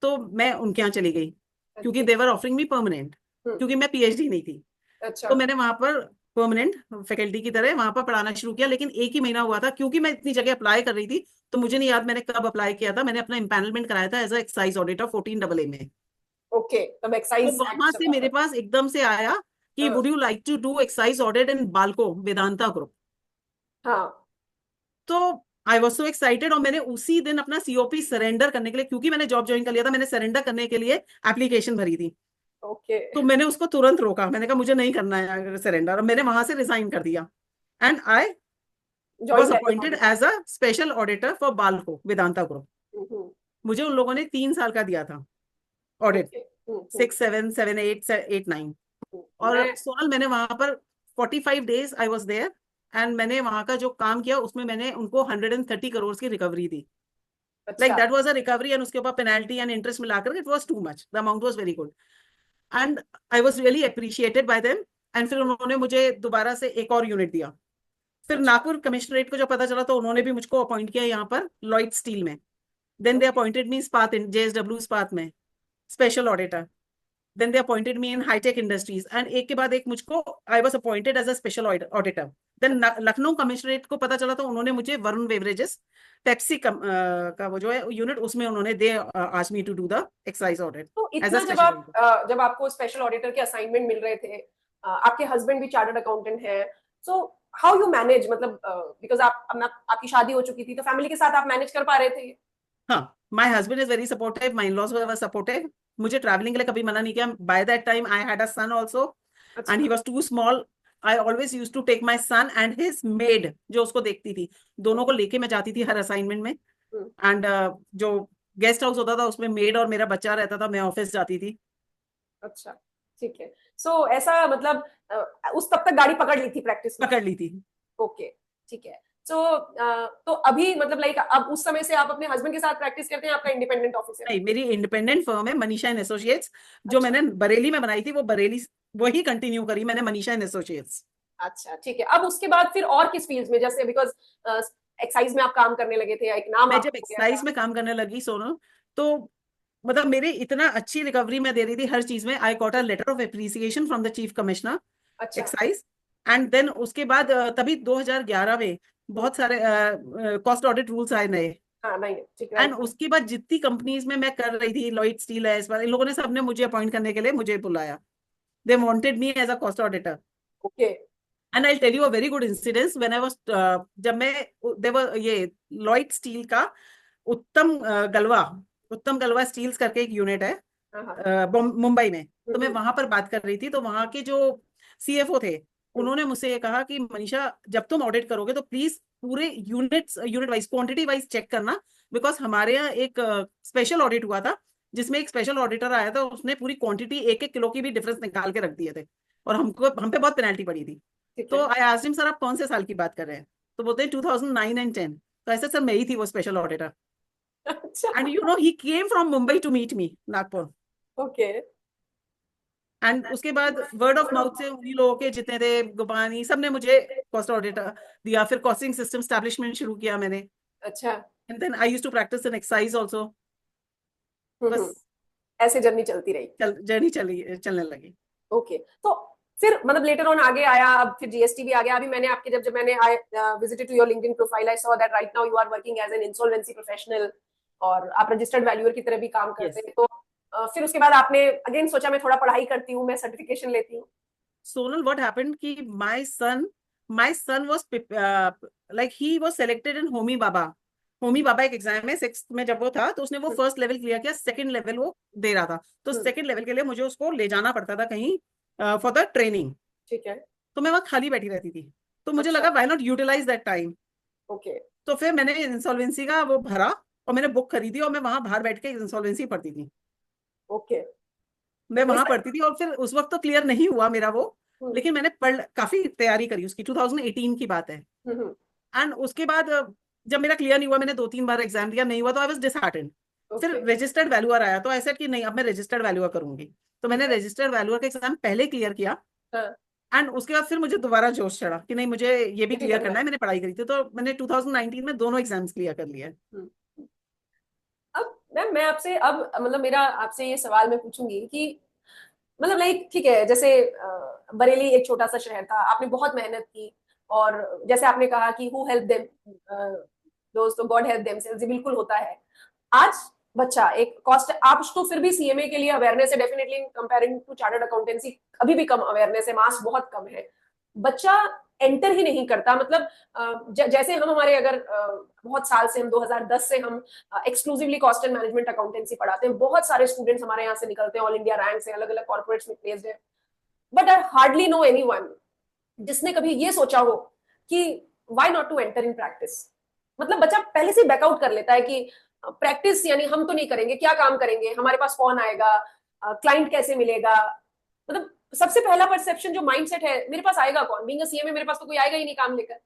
तो मैं उनके यहाँ चली गई, क्योंकि ओके। देवर ऑफरिंग मी परमानेंट, हम्म। क्योंकि मैं पीएचडी नहीं थी। अच्छा। तो मैंने वहां पर परमानेंट फैकल्टी की तरह वहां पर पढ़ाना शुरू किया। लेकिन एक ही महीना हुआ था, क्योंकि मैं इतनी जगह अप्लाई कर रही थी। तो मुझे नहीं याद मैंने कब अप्लाई किया था। मैंने अपना इम्पैनलमेंट कराया था as a excise auditor 14AA में। ओके, तब तो एक्साइज एक्ट वहां से चला मेरे था। पास एकदम से आया कि हाँ। Would you like to do excise audit in Balco Vedanta group. हाँ। तो आई वॉज सो एक्साइटेड, और मैंने उसी दिन अपना सीओपी सरेंडर करने के लिए, क्योंकि मैंने जॉब ज्वाइन कर लिया था, मैंने सरेंडर करने के लिए एप्लीकेशन भरी थी। ओके। तो मैंने उसको तुरंत रोका, मैंने कहा मुझे नहीं करना है सरेंडर, और मैंने वहां से रिजाइन कर दिया। And I join was as appointed auditor. as a special auditor for Balco Vedanta group. मुझे उन लोगों ने 3 साल का दिया था ऑडिट, ओके। 6, 7, 7, 8, 8, 9। और मैं। सोनल मैंने वहां पर 45 days I was there. And मैंने वहां का जो काम किया उसमें मैंने उनको 130 करोड़ की रिकवरी दी। लाइक अच्छा। That was a recovery, and उसके ऊपर पेनल्टी एंड इंटरेस्ट मिलाकर it was too much, the amount was very good. And I was really appreciated by them. And फिर उन्होंने मुझे दोबारा से एक और यूनिट दिया। फिर अच्छा। नागपुर कमिश्नरेट को जो पता चला तो उन्होंने भी मुझको अपॉइंट किया यहाँ पर लॉयड स्टील में। Then they okay. Appointed me Ispat, in JSW Ispat में special auditor. Then they appointed me in hi tech industries, and एक के बाद एक मुझको I was appointed as a special auditor. Then Lucknow commissionerate को पता चला तो उन्होंने मुझे वरुण बेवरेजेस टैक्सी का वो जो है यूनिट, उसमें उन्होंने they asked me to do the excise audit तो एज अ इतना जब स्पेशल आप ऑडिटर। जब आपको स्पेशल ऑडिटर के असाइनमेंट मिल रहे थे, आपके हस्बैंड भी चार्टर्ड अकाउंटेंट हैं, सो हाउ यू मैनेज, मतलब बिकॉज आप अपना आपकी शादी हो चुकी थी, तो फैमिली के साथ आप मैनेज कर पा रहे थे? हाँ, my husband is very supportive, my in-laws were supportive. मुझे ट्रैवलिंग के लिए कभी मना नहीं किया। By that time I had a son also, and अच्छा। He was too small. I always used to take my son and his maid जो उसको देखती थी, दोनों को ओके। लेके मैं जाती थी हर असाइनमेंट में। एंड जो गेस्ट हाउस होता था उसमें मेड और मेरा बच्चा रहता था, मैं ऑफिस जाती थी। अच्छा। ठीक है। सो ऐसा मतलब उस तब तक गाड़ी पकड़ ली थी प्रैक्टिस में? पकड़ ली थी। ओके। ठीक है। सो तो अभी मतलब लाइक अब उस समय से आप अपने हस्बैंड के साथ प्रैक्टिस करते हैं, आपका इंडिपेंडेंट ऑफिस है? नहीं, मेरी इंडिपेंडेंट फर्म है मनीषा एंड एसोसिएट्स, जो अच्छा। मैंने बरेली में बनाई थी वो बरेली वही कंटिन्यू करी मैंने, मनीषा एंड एसोसिएट्स। अच्छा ठीक है, अब उसके बाद फिर और किस फील्ड में, जैसे बिकॉज एक्साइज में आप काम करने लगे थे, एक नाम मैं आपका जब हो गया था। एक्साइज में काम करने लगी सोनल, तो मतलब मेरी इतना अच्छी रिकवरी मैं दे रही थी हर चीज में, I got a letter of appreciation from the chief commissioner अच्छा। एक्साइज। एंड देन उसके बाद तभी 2011 में हम्म, बहुत सारे कॉस्ट ऑडिट रूल्स आए नए। हाँ नहीं ठीक, एंड राइट। उसके बाद जितनी कंपनीज में मैं कर रही थी, लॉयड स्टील है, इस बार इन लोगों ने सबने मुझे अपॉइंट करने के लिए मुझे बुलाया। They wanted me as a cost auditor. Okay. And I tell you a very good incidence when I was, जब मैं, देवर ये लॉयड स्टील का उत्तम गलवा, उत्तम गलवा स्टील्स करके एक यूनिट है हाँ हाँ। मुंबई में। तो मैं हम्म, वहां पर बात कर रही थी, तो वहां के जो सीएफओ थे, हम्म, उन्होंने मुझसे ये कहा कि मनीषा, जब तुम ऑडिट करोगे तो प्लीज पूरे unit wise, quantity wise check करना। बिकॉज हमारे यहाँ एक स्पेशल ऑडिट हुआ था, जिसमें एक स्पेशल ऑडिटर आया था, उसने पूरी क्वांटिटी 1-1 किलो की भी डिफरेंस निकाल के रख दिए थे, और हमको, हम पे बहुत पेनल्टी पड़ी थी। ठीक तो है। आई आस्क्ड हिम, सर आप कौन से साल की बात कर रहे हैं? तो बोलते हैं 2009 एंड 10। तो ऐसे सर मैं ही थी वो स्पेशल ऑडिटर। अच्छा। And you know he came from Mumbai to meet me, Nagpur. Okay. And उसके बाद वर्ड ऑफ माउथ से उन्हीं लोगों के जितने थे, गोपानी, सब ने मुझे कॉस्ट ऑडिट दिया। फिर कॉस्टिंग सिस्टम स्टैब्लिशमेंट शुरू किया मैंने। अच्छा। And then I used to practice in excise also. Hmm, बस ऐसे जर्नी चलती रही। जर्नी चलने लगी। ओके, तो फिर मतलब लेटर ऑन आगे आया, अब फिर जीएसटी भी आ गया। अभी मैंने आपके जब जब मैंने I visited to your LinkedIn profile, I saw that right now you are working as an insolvency professional, और आप रजिस्टर्ड वैल्यूअर की तरह भी काम करते यस। हैं। तो फिर उसके बाद आपने अगेन सोचा मैं थोड़ा पढ़ाई करती हूँ, मैं सर्टिफिकेशन लेती हूँ। सोनल, व्हाट हैपेंड कि my son was like he was selected in Homi Bhabha. Homi Bhabha एक एग्जाम है सिक्स में, जब वो था तो उसने वो फर्स्ट लेवल क्लियर किया, सेकंड लेवल वो दे रहा था। तो हम्म, सेकंड लेवल के लिए मुझे उसको ले जाना पड़ता था कहीं फॉर द ट्रेनिंग। ठीक है। तो मैं वहाँ खाली बैठी रहती थी, तो मुझे अच्छा। लगा why not utilise that time. Okay. तो फिर मैंने इंसॉल्वेंसी का वो भरा, और मैंने बुक खरीदी, और मैं वहां बाहर बैठ के इंसॉल्वेंसी पढ़ती थी। ओके। मैं ये वहां पढ़ती थी, और फिर उस वक्त तो क्लियर नहीं हुआ मेरा वो, हम्म, लेकिन मैंने काफी तैयारी करी उसकी, 2018 की बात है। हम्म, एंड उसके बाद जब मेरा क्लियर नहीं हुआ, मैंने 2-3 बार एग्जाम दिया, नहीं हुआ, तो आई वाज डिसहार्टेंड। फिर ओके। रजिस्टर्ड वैल्यूअर आया, तो ऐसा कि नहीं, अब मैं रजिस्टर्ड वैल्यूअर करूंगी। तो ठीक मैंने है। रजिस्टर्ड वैल्यूअर का एग्जाम पहले क्लियर किया। हाँ, एंड उसके बाद फिर मुझे दोबारा जोश चढ़ा कि नहीं, मुझे ये भी ये भी क्लियर करना करना है। है, मैंने पढ़ाई करी थी, तो मैंने 2019 में दोनों एग्जाम्स क्लियर कर लिए। हम्म। अब मैम मैं आपसे अब मतलब मेरा आपसे ये सवाल मैं पूछूंगी कि मतलब लाइक ठीक है, जैसे बरेली एक छोटा सा शहर था, आपने बहुत मेहनत की, और जैसे आपने कहा कि हु हेल्प देम दोस्तों गॉड हेल्प देमसेल्व्स, ये बिल्कुल होता है। आज बच्चा एक कॉस्ट, आप तो फिर भी सीएमए के लिए अवेयरनेस है definitely, in comparing to chartered accountancy अभी भी कम अवेयरनेस है, मास बहुत कम है। बच्चा एंटर ही नहीं करता, मतलब जैसे हम हमारे अगर बहुत साल से, हम 2010 से हम exclusively cost and management accountancy पढ़ाते हैं, बहुत सारे स्टूडेंट्स हमारे यहाँ से निकलते हैं, ऑल इंडिया रैंक से, अलग अलग कॉर्पोरेट्स में प्लेस्ड है। But I hardly know anyone जिसने कभी ये सोचा हो कि why not to enter in practice. मतलब बच्चा पहले से बैकआउट कर लेता है कि प्रैक्टिस यानी हम तो नहीं करेंगे, क्या काम करेंगे, हमारे पास कौन आएगा, क्लाइंट कैसे मिलेगा। मतलब सबसे पहला परसेप्शन जो माइंडसेट है, मेरे पास आएगा कौन, बीइंग अ सीएमए मेरे पास तो कोई आएगा ही नहीं काम लेकर।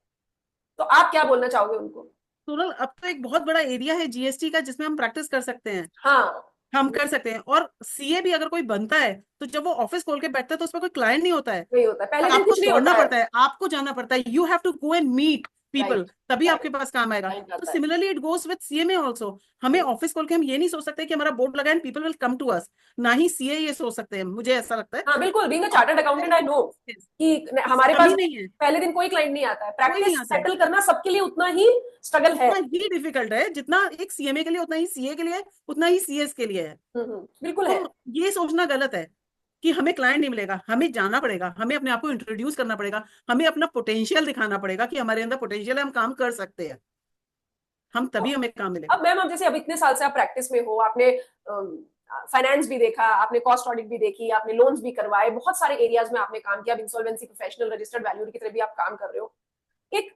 तो आप क्या बोलना चाहोगे उनको? सोनल, अब तो एक बहुत बड़ा एरिया है जीएसटी का जिसमें हम प्रैक्टिस कर सकते हैं। हाँ। हम कर सकते हैं, और सीए भी अगर कोई बनता है, तो जब वो ऑफिस खोल के बैठता है तो उसमें कोई क्लाइंट नहीं होता है। वही होता है, तो पहले दिन आपको कुछ नहीं दौड़ना होता है। पड़ता है, आपको जाना पड़ता है, you have to go and meet people, right. तभी आपके राइट। पास काम आएगा। राइट तो आता है। Similarly it goes with CMA also. हमें ऑफिस खोल के हम ये नहीं सोच सकते कि हमारा बोर्ड लगा and people will come to us. ना ही सीए ये सोच सकते हैं, मुझे ऐसा लगता है। हाँ बिल्कुल, बीइंग अ और chartered accountant I know yes, कि हमारे पास कमी नहीं है, पहले दिन कोई क्लाइंट नहीं आता है, कोई नहीं प्रैक्टिस आता है। सेटल करना सबके लिए उतना ही स्ट्रगल है। उतना ही डिफिकल्ट है जितना एक सीएमए के लिए, उतना ही सीए के लिए है, उतना ही सीएस के लिए है। बिल्कुल है। तो ये सोचना गलत है कि हमें क्लाइंट नहीं मिलेगा। हमें जाना पड़ेगा, हमें अपने आप को इंट्रोड्यूस करना पड़ेगा, हमें अपना पोटेंशियल दिखाना पड़ेगा कि हमारे अंदर पोटेंशियल है, हम काम कर सकते हैं, हम तो तभी हमें काम मिलेगा। अब मैम, आप जैसे अब इतने साल से आप प्रैक्टिस में हो, आपने फाइनेंस भी देखा, आपने कॉस्ट ऑडिट भी देखी, आपने लोन्स भी करवाए, बहुत सारे एरियाज में आपने काम किया, अब इंसॉल्वेंसी प्रोफेशनल, रजिस्टर्ड वैल्यूअर की तरह भी आप काम कर रहे हो। एक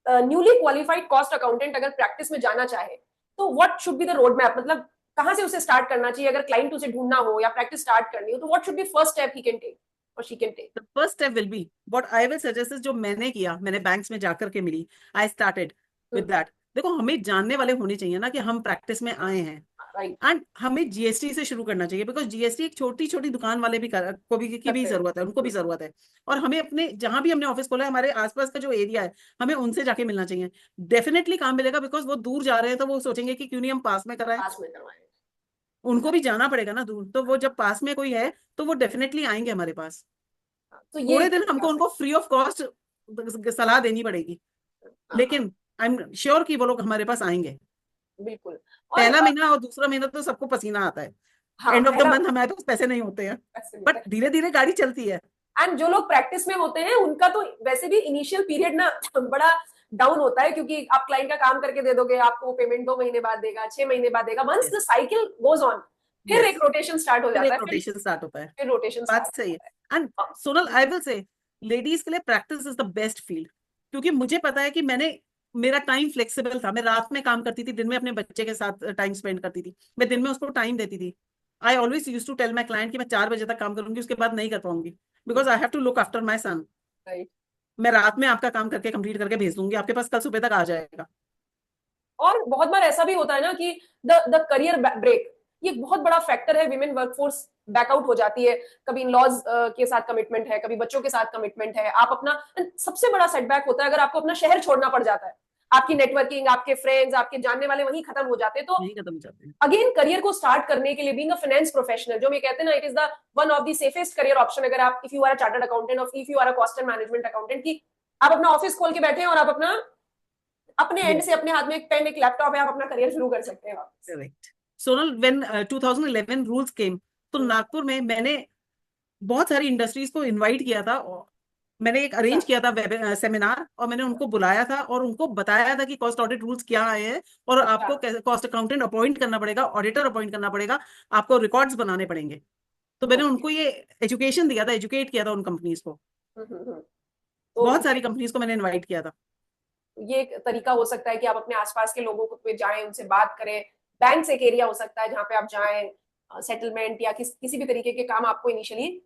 न्यूली क्वालिफाइड कॉस्ट अकाउंटेंट अगर प्रैक्टिस में जाना चाहे, तो what should be the road map, मतलब कहाँ से उसे स्टार्ट करना चाहिए, अगर क्लाइंट उसे ढूंढना हो या प्रैक्टिस स्टार्ट करनी हो, तो what should be first step he can take or she can take? The first step will be, what I will suggest, जो मैंने किया, मैंने बैंक्स में जाकर के मिली, आई स्टार्टेड विद दैट। देखो, हमें जानने वाले होने चाहिए ना कि हम प्रैक्टिस में आए हैं। राइट, एंड हमें जीएसटी से शुरू करना चाहिए, बिकॉज जीएसटी एक छोटी छोटी दुकान वाले भी को भी की भी करते हैं। जरूरत है, उनको भी जरूरत है। और हमें अपने जहां भी हमने ऑफिस खोला है, हमारे आसपास का जो एरिया है, हमें उनसे जाके मिलना चाहिए। डेफिनेटली काम मिलेगा, बिकॉज वो दूर जा रहे हैं तो वो सोचेंगे कि क्यों नहीं हम पास में कराएं। पास में करवाएं। उनको भी जाना पड़ेगा ना दूर, तो वो जब पास में कोई है तो वो डेफिनेटली आएंगे हमारे पास। तो ये थोड़े एक दिन तरीका हमको से। उनको फ्री ऑफ कॉस्ट सलाह देनी पड़ेगी, हाँ हाँ, लेकिन आई एम श्योर कि वो लोग हमारे पास आएंगे। बिल्कुल। और पहला महीना और दूसरा महीना तो सबको पसीना आता है, हाँ, एंड ऑफ द पहला मंथ हमारे पास पैसे नहीं होते हैं, ऐसे नहीं बट होता। धीरे धीरे गाड़ी चलती है। एंड जो लोग प्रैक्टिस में होते हैं उनका तो वैसे भी इनिशियल पीरियड ना बड़ा डाउन होता है, क्योंकि आप क्लाइंट का काम करके दे दोगे, आपको वो पेमेंट 2 महीने बाद देगा, 6 महीने बाद देगा। Once the yes, cycle goes on, फिर यस, एक रोटेशन स्टार्ट हो फिर जाता एक है, रोटेशन स्टार्ट होता है। फिर रोटेशन बात स्टार्ट हो सही है। जाता है। एंड हाँ, Sonal, I will say ladies के लिए practice is the best field, क्योंकि मुझे पता है कि मेरा टाइम फ्लेक्सिबल था। मैं रात में काम करती थी, दिन में अपने बच्चे के साथ टाइम स्पेंड करती थी, मैं दिन में उसको टाइम देती थी। I always use to tell my client कि मैं 4 बजे तक काम करूंगी, उसके बाद नहीं कर पाऊंगी, because I have to look after my son. Right. मैं रात में आपका काम करके कंप्लीट करके भेज दूंगी, आपके पास कल सुबह तक आ जाएगा। और बहुत बार ऐसा भी होता है ना कि द करियर ब्रेक, ये एक बहुत बड़ा फैक्टर है। विमेन वर्कफोर्स बैकआउट हो जाती है, कभी इन लॉज के साथ कमिटमेंट है, कभी बच्चों के साथ कमिटमेंट है, आप अपना, सबसे बड़ा सेटबैक होता है अगर आपको अपना शहर छोड़ना पड़ जाता है। आपकी नेटवर्किंग, आपके फ्रेंड्स, आपके जानने वाले वहीं खत्म हो जाते हैं। तो यही खत्म हो जाते हैं। अगेन करियर को स्टार्ट करने के लिए, बीइंग अ फाइनेंस प्रोफेशनल, जो हम ये कहते हैं ना, it is the one of the safest career option. अगर आप, if you are a chartered accountant or if you are a cost and management accountant, की आप अपना ऑफिस खोल के बैठे हैं और आप अपना, अपने एंड से, यस, अपने हाथ में एक पेन, एक लैपटॉप है, आप अपना करियर शुरू कर सकते हैं वापस। करेक्ट। सोनल, व्हेन 2011 रूल्स केम, तो नागपुर में मैंने बहुत सारी इंडस्ट्रीज को इनवाइट किया था, और मैंने एक अच्छा अरेंज किया था वेब सेमिनार, और मैंने उनको बुलाया था और उनको बताया था कि कॉस्ट ऑडिट रूल्स क्या आए हैं, और अच्छा। आपको कॉस्ट अकाउंटेंट अपॉइंट करना पड़ेगा, ऑडिटर अपॉइंट करना पड़ेगा, आपको रिकॉर्ड्स बनाने पड़ेंगे। तो मैंने ओके। उनको ये एजुकेशन दिया था, एजुकेट किया था उन कंपनीज को। तो बहुत सारी कंपनीज को मैंने इनवाइट किया था। ये एक तरीका हो सकता है कि आप अपने आसपास के लोगों को पे जाएं, उनसे बात करें। बैंक से एक एरिया हो सकता है जहां पे आप जाएं, सेटलमेंट या किसी भी तरीके के काम आपको इनिशियली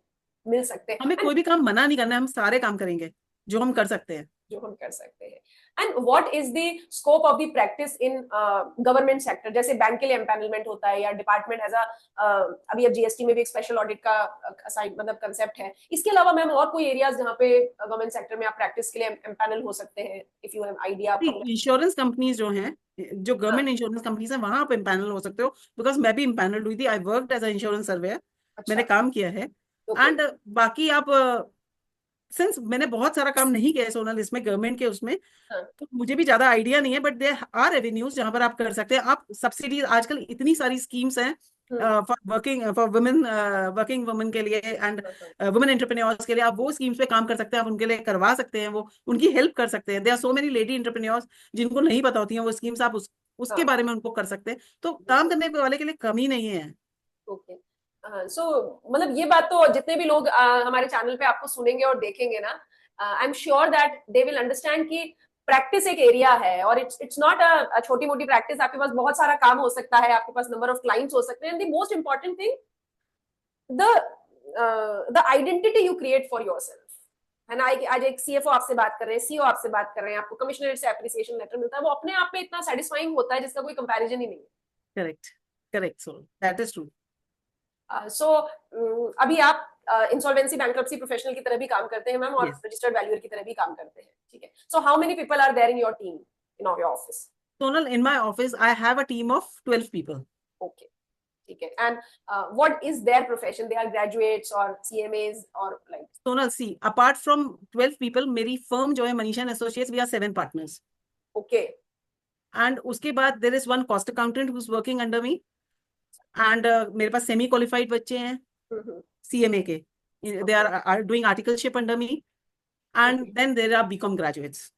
मिल सकते हमें हैं। कोई भी काम मना नहीं करना है, हम सारे काम करेंगे जो हम कर सकते हैं। जो हम कर सकते हैं। And what is the scope of the practice in government sector? जैसे बैंक के लिए एम्पैनलमेंट होता है, या डिपार्टमेंट एज अभी अब जीएसटी में भी एक स्पेशल ऑडिट का मतलब कंसेप्ट है। इसके अलावा मैम और कोई एरियाज जहाँ पे गवर्नमेंट सेक्टर में आप प्रैक्टिस के लिए एम्पैनल हो सकते हैं? इफ यू हैव आइडिया आप। इंश्योरेंस कंपनीज जो हैं, जो हाँ, गवर्नमेंट इंश्योरेंस कंपनीज हैं, वहां आप इम्पैनल हो सकते हो, बिकॉज मैं भी इम्पैनल हुई थी। I worked as a insurance surveyor, मैंने अच्छा, काम किया है। ओके। एंड बाकी आप, सिंस मैंने बहुत सारा काम नहीं किया है सोनल इसमें, गवर्नमेंट के उसमें, हाँ, तो मुझे भी ज्यादा आइडिया नहीं है, बट देयर आर रेवेन्यूज जहां पर आप कर सकते हैं। आप सब्सिडीज, आजकल इतनी सारी स्कीम्स हैं हम्म, फॉर वुमेन, वर्किंग वुमेन के लिए, एंड हाँ, हाँ, वुमेन एंटरप्रेन्योर्स के लिए, आप वो स्कीम्स पे काम कर सकते हैं, आप उनके लिए करवा सकते हैं, वो उनकी हेल्प कर सकते हैं। There are so many lady entrepreneurs जिनको नहीं पता होती हैं वो स्कीम्स, आप उसके हाँ, बारे में उनको कर सकते हैं। तो काम बिल्कुल। करने वाले के लिए कमी नहीं है। ओके। सो मतलब ये बात तो जितने भी लोग हमारे चैनल पे आपको सुनेंगे और देखेंगे ना, I am sure that they will understand कि प्रैक्टिस एक एरिया है, और इट्स नॉट अ छोटी मोटी प्रैक्टिस। आपके पास बहुत सारा काम हो सकता है, आपके पास नंबर ऑफ क्लाइंट्स हो सकते हैं, and the most important thing, the the identity you create for yourself, है ना। आज एक सीएफओ आपसे बात कर रहे हैं, सीईओ आपसे बात कर रहे हैं, आपको कमिश्नरेट से एप्रिसिएशन लेटर मिलता है, वो अपने आप में इतना सेटिस्फाइंग होता है जिसका कोई कंपैरिजन ही नहीं है। Correct, correct, so that is true. So अभी आप इंसॉल्वेंसी बैंक्रप्सी प्रोफेशनल की तरह भी काम करते हैं मैम, और यस रजिस्टर्ड वैल्यूअर की तरह भी काम करते हैं, ठीक है। So how many people are there in your team, in your office? Sonal, in my office I have a team of 12 people. Okay, ठीक है। And what is there profession? They are graduates और सीएमएज और like? Sonal, see apart from 12 people, मेरी firm जो है Manisha and associates, we are 7 partners. Okay. And उसके बाद there is one cost accountant who is working under me, and मेरे पास semi qualified बच्चे हैं सीएमए के, they okay, are doing articleship under me, and okay. Then there are BCom graduates.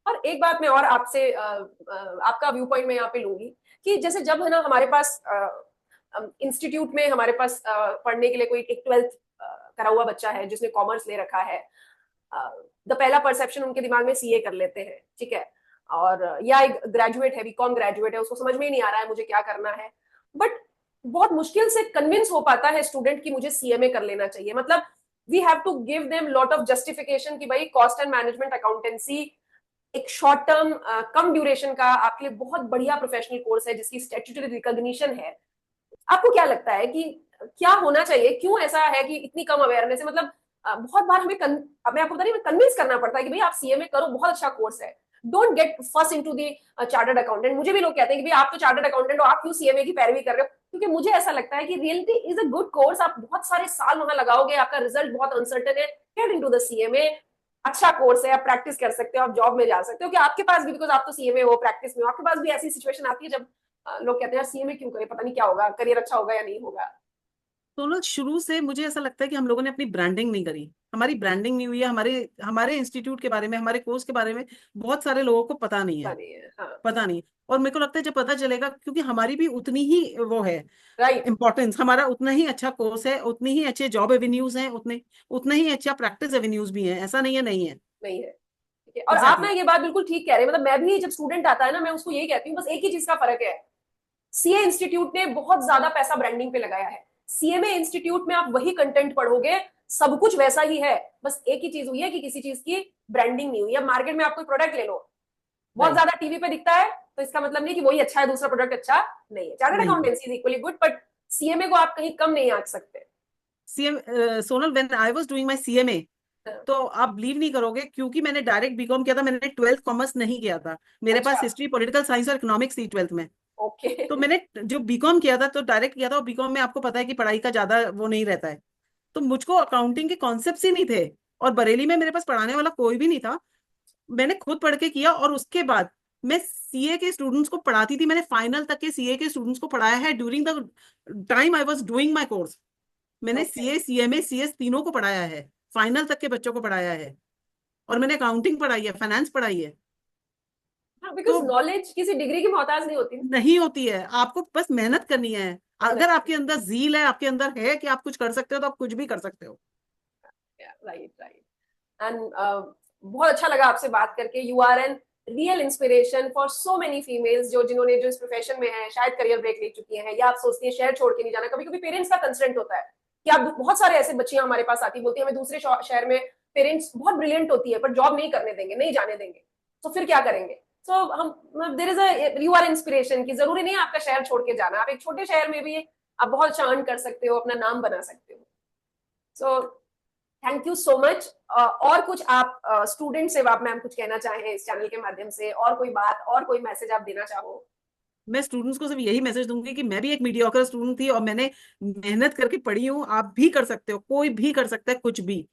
और एक बात मैं और आपसे आपका व्यू पॉइंट मैं यहाँ पे लूंगी, कि जैसे जब है ना हमारे पास इंस्टीट्यूट में हमारे पास पढ़ने के लिए कोई एक 12th करा हुआ बच्चा है जिसने कॉमर्स ले रखा है, द पहला परसेप्शन उनके दिमाग में सीए कर लेते हैं, ठीक है। और या एक ग्रेजुएट है, बीकॉम ग्रेजुएट है, उसको समझ में ही नहीं आ रहा है मुझे क्या करना है, बट बहुत मुश्किल से कन्विंस हो पाता है स्टूडेंट कि मुझे सीएमए कर लेना चाहिए। मतलब we have to give them lot of justification कि भाई कॉस्ट एंड मैनेजमेंट अकाउंटेंसी एक शॉर्ट टर्म कम ड्यूरेशन का आपके लिए बहुत बढ़िया प्रोफेशनल कोर्स है जिसकी स्टैट्यूटरी रिकॉग्निशन है। आपको क्या लगता है कि क्या होना चाहिए, क्यों ऐसा है कि इतनी कम अवेयरनेस है? मतलब बहुत बार हमें अब मैं आपको बता रही हूँ, कन्विंस करना पड़ता है कि भाई आप सीएमए करो, बहुत अच्छा कोर्स है, don't get first into the chartered accountant. मुझे भी लोग कहते हैं कि भाई आप तो चार्टर्ड अकाउंटेंट हो, आप क्यों सीएमए की पैरवी कर रहे हो? क्योंकि मुझे ऐसा लगता है कि reality is a good course, आप बहुत सारे साल वहां लगाओगे, आपका रिजल्ट बहुत अनसर्टन है, गेट इनटू द सीएमए, अच्छा कोर्स है, आप प्रैक्टिस कर सकते हो, आप जॉब में जा सकते हो, कि आपके पास भी, बिकॉज आप तो सीएमए हो, प्रैक्टिस में हो, आपके पास भी ऐसी सिचुएशन आती है जब लोग कहते हैं सीएमए क्यों करें, पता नहीं क्या होगा, करियर अच्छा होगा या नहीं होगा। तो ना शुरू से मुझे ऐसा लगता है कि हम लोगों ने अपनी ब्रांडिंग नहीं करी, हमारी ब्रांडिंग नहीं हुई है, हमारे हमारे इंस्टीट्यूट के बारे में, हमारे कोर्स के बारे में बहुत सारे लोगों को पता नहीं पता है। नहीं है, हाँ। पता नहीं। और मेरे को लगता है जब पता चलेगा, क्योंकि हमारी भी उतनी ही वो है राइट। इम्पोर्टेंस, हमारा उतना ही अच्छा कोर्स है, उतनी ही अच्छे जॉब एवेन्यूज हैं, उतने उतना ही अच्छा प्रैक्टिस एवेन्यूज भी हैं, ऐसा नहीं है नहीं है। नहीं है, ठीक है। और आप ना एग्जैक्टली। ये बात बिल्कुल ठीक कह रहे हैं, मतलब मैं भी जब स्टूडेंट आता है ना, मैं उसको यही कहती हूँ, बस एक ही चीज का फर्क है, सीए इंस्टीट्यूट ने बहुत ज्यादा पैसा ब्रांडिंग पे लगाया है, सीएमए इंस्टीट्यूट में आप वही कंटेंट पढ़ोगे, सब कुछ वैसा ही है, बस एक ही चीज हुई है कि किसी चीज की ब्रांडिंग नहीं हुई है। मार्केट में आप कोई प्रोडक्ट ले लो, बहुत राइट। ज्यादा टीवी पे दिखता है, तो इसका मतलब नहीं कि वही अच्छा है, दूसरा प्रोडक्ट अच्छा नहीं है। चार्टर्ड नहीं है। Accountancy is equally good, but CMA को आप कहीं कम नहीं आंक सकते। CM Sonal, when I was doing my CMA, हाँ, तो आप बिलीव नहीं करोगे, क्योंकि मैंने डायरेक्ट बीकॉम किया था, मैंने ट्वेल्थ कॉमर्स नहीं किया था, मेरे अच्छा, पास हिस्ट्री, पॉलिटिकल साइंस और इकोनॉमिक्स थी ट्वेल्थ में। ओके। तो मैंने जो बीकॉम किया था तो डायरेक्ट किया था, और बीकॉम में आपको पता है कि पढ़ाई का ज्यादा वो नहीं रहता है, तो मुझको अकाउंटिंग के कॉन्सेप्ट्स ही नहीं थे, और बरेली में मेरे पास पढ़ाने वाला कोई भी नहीं था। मैंने खुद पढ़ के किया, और उसके बाद मैं सीए के स्टूडेंट्स को पढ़ाती थी, मैंने फाइनल तक के सीए के स्टूडेंट्स को पढ़ाया है during the time I was doing my course. मैंने ओके, सीए, सीएमए, सीएस तीनों को पढ़ाया है, फाइनल तक के बच्चों को पढ़ाया है, और मैंने अकाउंटिंग पढ़ाई है, फाइनेंस पढ़ाई है। हाँ, तो बिकॉज नॉलेज किसी डिग्री की मोहताज नहीं होती। नहीं होती है, आपको बस मेहनत करनी है। मेहनत अगर आपके करनी अंदर जील है, आपके अंदर है कि आप कुछ कर सकते हो, तो आप कुछ भी कर सकते हो। है, राइट राइट। एंड बहुत अच्छा लगा आपसे बात करके, you are an real inspiration for so many females जो इस प्रोफेशन में है, शायद करियर ब्रेक ले चुकी हैं, या आप सोचती हैं शहर छोड़ के नहीं जाना। कभी कभी पेरेंट्स का कंस्ट्रेंट होता है कि आप, बहुत सारे ऐसे बच्चियां हमारे पास आती बोलती है हमें दूसरे शहर में, पेरेंट्स बहुत ब्रिलियंट होती है पर जॉब नहीं करने देंगे, नहीं जाने देंगे, तो फिर क्या करेंगे? सो हम, there is a, you are inspiration, की जरूरी नहीं है आपका शहर छोड़ के जाना, आप एक छोटे शहर में भी आप बहुत अच्छा अर्न कर सकते हो, अपना नाम बना सकते हो। So thank you so much. और कुछ आप स्टूडेंट से, आप मैम कुछ कहना चाहें इस चैनल के माध्यम से, और कोई बात और कोई मैसेज आप देना चाहो? मैं स्टूडेंट्स को सिर्फ यही मैसेज दूंगी कि मैं भी एक मीडियोकर स्टूडेंट थी, और मैंने मेहनत करके पढ़ी हूँ, आप भी कर सकते हो, कोई भी कर सकता है कुछ भी।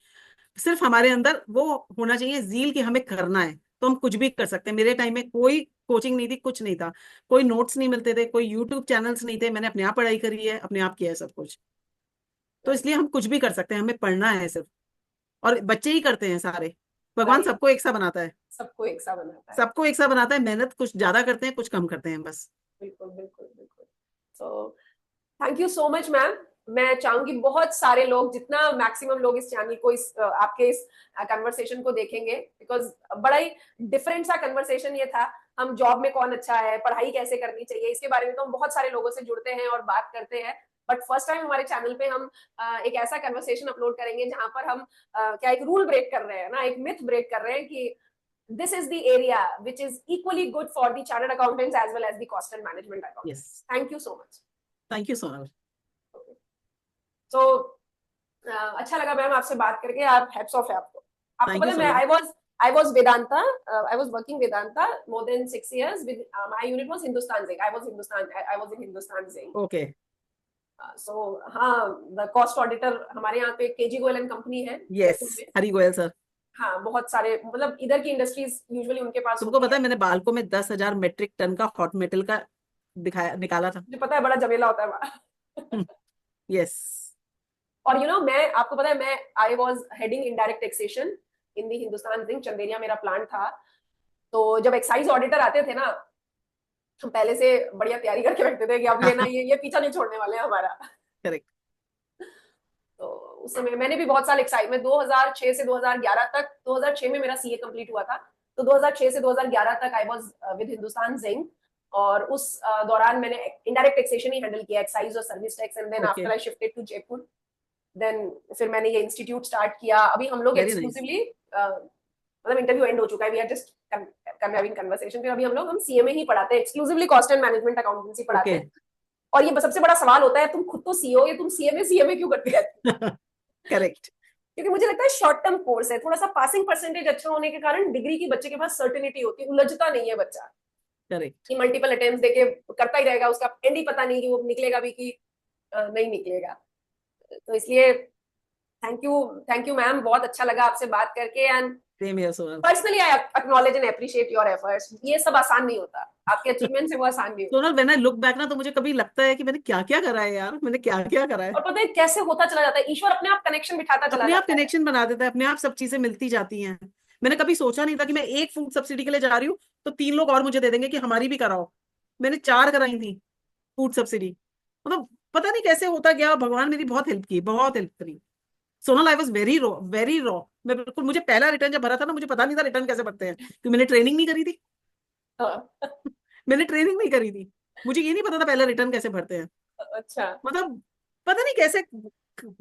सिर्फ हमारे अंदर वो होना चाहिए जील कि हमें करना है, तो हम कुछ भी कर सकते हैं। मेरे टाइम में कोई कोचिंग नहीं थी, कुछ नहीं था, कोई नोट्स नहीं मिलते थे, कोई यूट्यूब चैनल्स नहीं थे, मैंने अपने आप पढ़ाई करी है, अपने आप किया है सब कुछ। तो राइट इसलिए हम कुछ भी कर सकते हैं, हमें पढ़ना है सिर्फ। और बच्चे ही करते हैं सारे, भगवान राइट, सबको एक सा बनाता है। सबको एक सा बनाता है। सबको एक सा बनाता है, मेहनत कुछ ज्यादा करते हैं, कुछ कम करते हैं बस। बिल्कुल बिल्कुल बिल्कुल। So thank you so much ma'am. मैं चाहूंगी बहुत सारे लोग, जितना मैक्सिमम लोग इस चैनल को, इस आपके इस कन्वर्सेशन को देखेंगे, बिकॉज बड़ा ही डिफरेंट सा कन्वर्सेशन ये था। हम जॉब में कौन अच्छा है, पढ़ाई कैसे करनी चाहिए, इसके बारे में तो हम बहुत सारे लोगों से जुड़ते हैं और बात करते हैं, बट फर्स्ट टाइम हमारे चैनल पे हम एक ऐसा कन्वर्सेशन अपलोड करेंगे जहां पर हम क्या एक रूल ब्रेक कर रहे हैं ना, एक मिथ ब्रेक कर रहे हैं कि this is the area which is equally good for the chartered accountants as well as the cost and management yes. accountants. Thank you so much. Thank you Sonal. Okay. So अच्छा लगा ma'am आपसे बात करके, आप हैट्स ऑफ है आपको। आपको thank पता यू है मैं Sonal. I was Vedanta, I was working Vedanta more than 6 years with my unit was Hindustan Zinc. I was in Hindustan Zinc. Okay. So हाँ, the cost auditor हमारे यहाँ पे केजी गोयल एंड कंपनी है yes. Jaipur में। Hari Goyal sir. हाँ, बहुत सारे, मतलब इधर की इंडस्ट्रीज यूजुअली उनके पास तुमको होती पता है। है मैंने बालको में 10,000 मेट्रिक टन का हॉट मेटल का दिखाया, निकाला था। मुझे पता है बड़ा झमेला होता है वहाँ। यस। और मैं आपको पता है, मैं I was heading indirect taxation in the Hindustan Zinc, Chanderiya मेरा प्लांट था। तो जब एक्साइज ऑडिटर आते थे ना, हम पहले से बढ़िया तैयारी करके रखते थे कि अब ये ना, ये पीछा नहीं छोड़ने वाले हैं हमारा। करेक्ट। तो उस समय मैंने भी बहुत साल एक्साइज में, 2006 से 2011 तक, 2006 में मेरा सीए कंप्लीट हुआ था, तो 2006 से 2011 तक I was with Hindustan Zinc. और उस दौरान मैंने इनडायरेक्ट टैक्सेशन ही हैंडल किया, एक्साइज और service tax, and then okay. After I shifted to Jaipur. Then फिर मैंने ये इंस्टीट्यूट स्टार्ट किया, अभी हम लोग वेरी नाइस। एक्सक्लूसिवली मतलब इंटरव्यू एंड हो चुका है, we are just conveying conversation, फिर अभी हम सीएमए ही पढ़ाते हैं, exclusively cost and management accountancy पढ़ाते ओके। हैं। और ये सबसे बड़ा सवाल होता है, तुम खुद तो सीओ ये तुम सीएमए सीएमए क्यों करते हैं? करेक्ट। क्योंकि मुझे लगता है शॉर्ट टर्म कोर्स है, थोड़ा सा पासिंग परसेंटेज अच्छा होने के कारण डिग्री की बच्चे के पास सर्टेनिटी होती है, उलझता नहीं है बच्चा करेक्ट। कि मल्टीपल अटेम्प्ट देके करता ही रहेगा, उसका एंड ही पता नहीं कि वो निकलेगा भी कि नहीं निकलेगा। तो इसलिए थैंक यू मैम, बहुत अच्छा लगा आपसे बात करके। And same here Sonal. Personally I acknowledge and appreciate your efforts. ये सब आसान नहीं होता, आपके अचीवमेंट से वो आसान नहीं होता। Sonal when I look back ना, तो मुझे कभी लगता है कि मैंने क्या क्या करा है यार, मैंने क्या क्या करा है। और पता है कैसे होता चला जाता है, ईश्वर अपने आप कनेक्शन बिठाता चला अपने आप जाता है। कनेक्शन बना देता है, अपने आप सब चीजें मिलती जाती हैं। मैंने कभी सोचा नहीं था कि मैं एक फूड सब्सिडी के लिए जा रही हूँ तो 3 लोग और मुझे दे देंगे कि हमारी भी कराओ। मैंने 4 कराई थी फूड सब्सिडी। मतलब पता नहीं कैसे होता गया, भगवान मेरी बहुत हेल्प की, बहुत हेल्प करी। Sonal I was very raw, very raw. मैं बिल्कुल, मुझे पहला रिटर्न जब भरा था ना, मुझे पता नहीं था रिटर्न कैसे भरते हैं, क्योंकि मैंने ट्रेनिंग नहीं करी थी। हाँ। मैंने ट्रेनिंग नहीं करी थी, मुझे ये नहीं पता था पहला रिटर्न कैसे भरते हैं। अच्छा। मतलब पता नहीं कैसे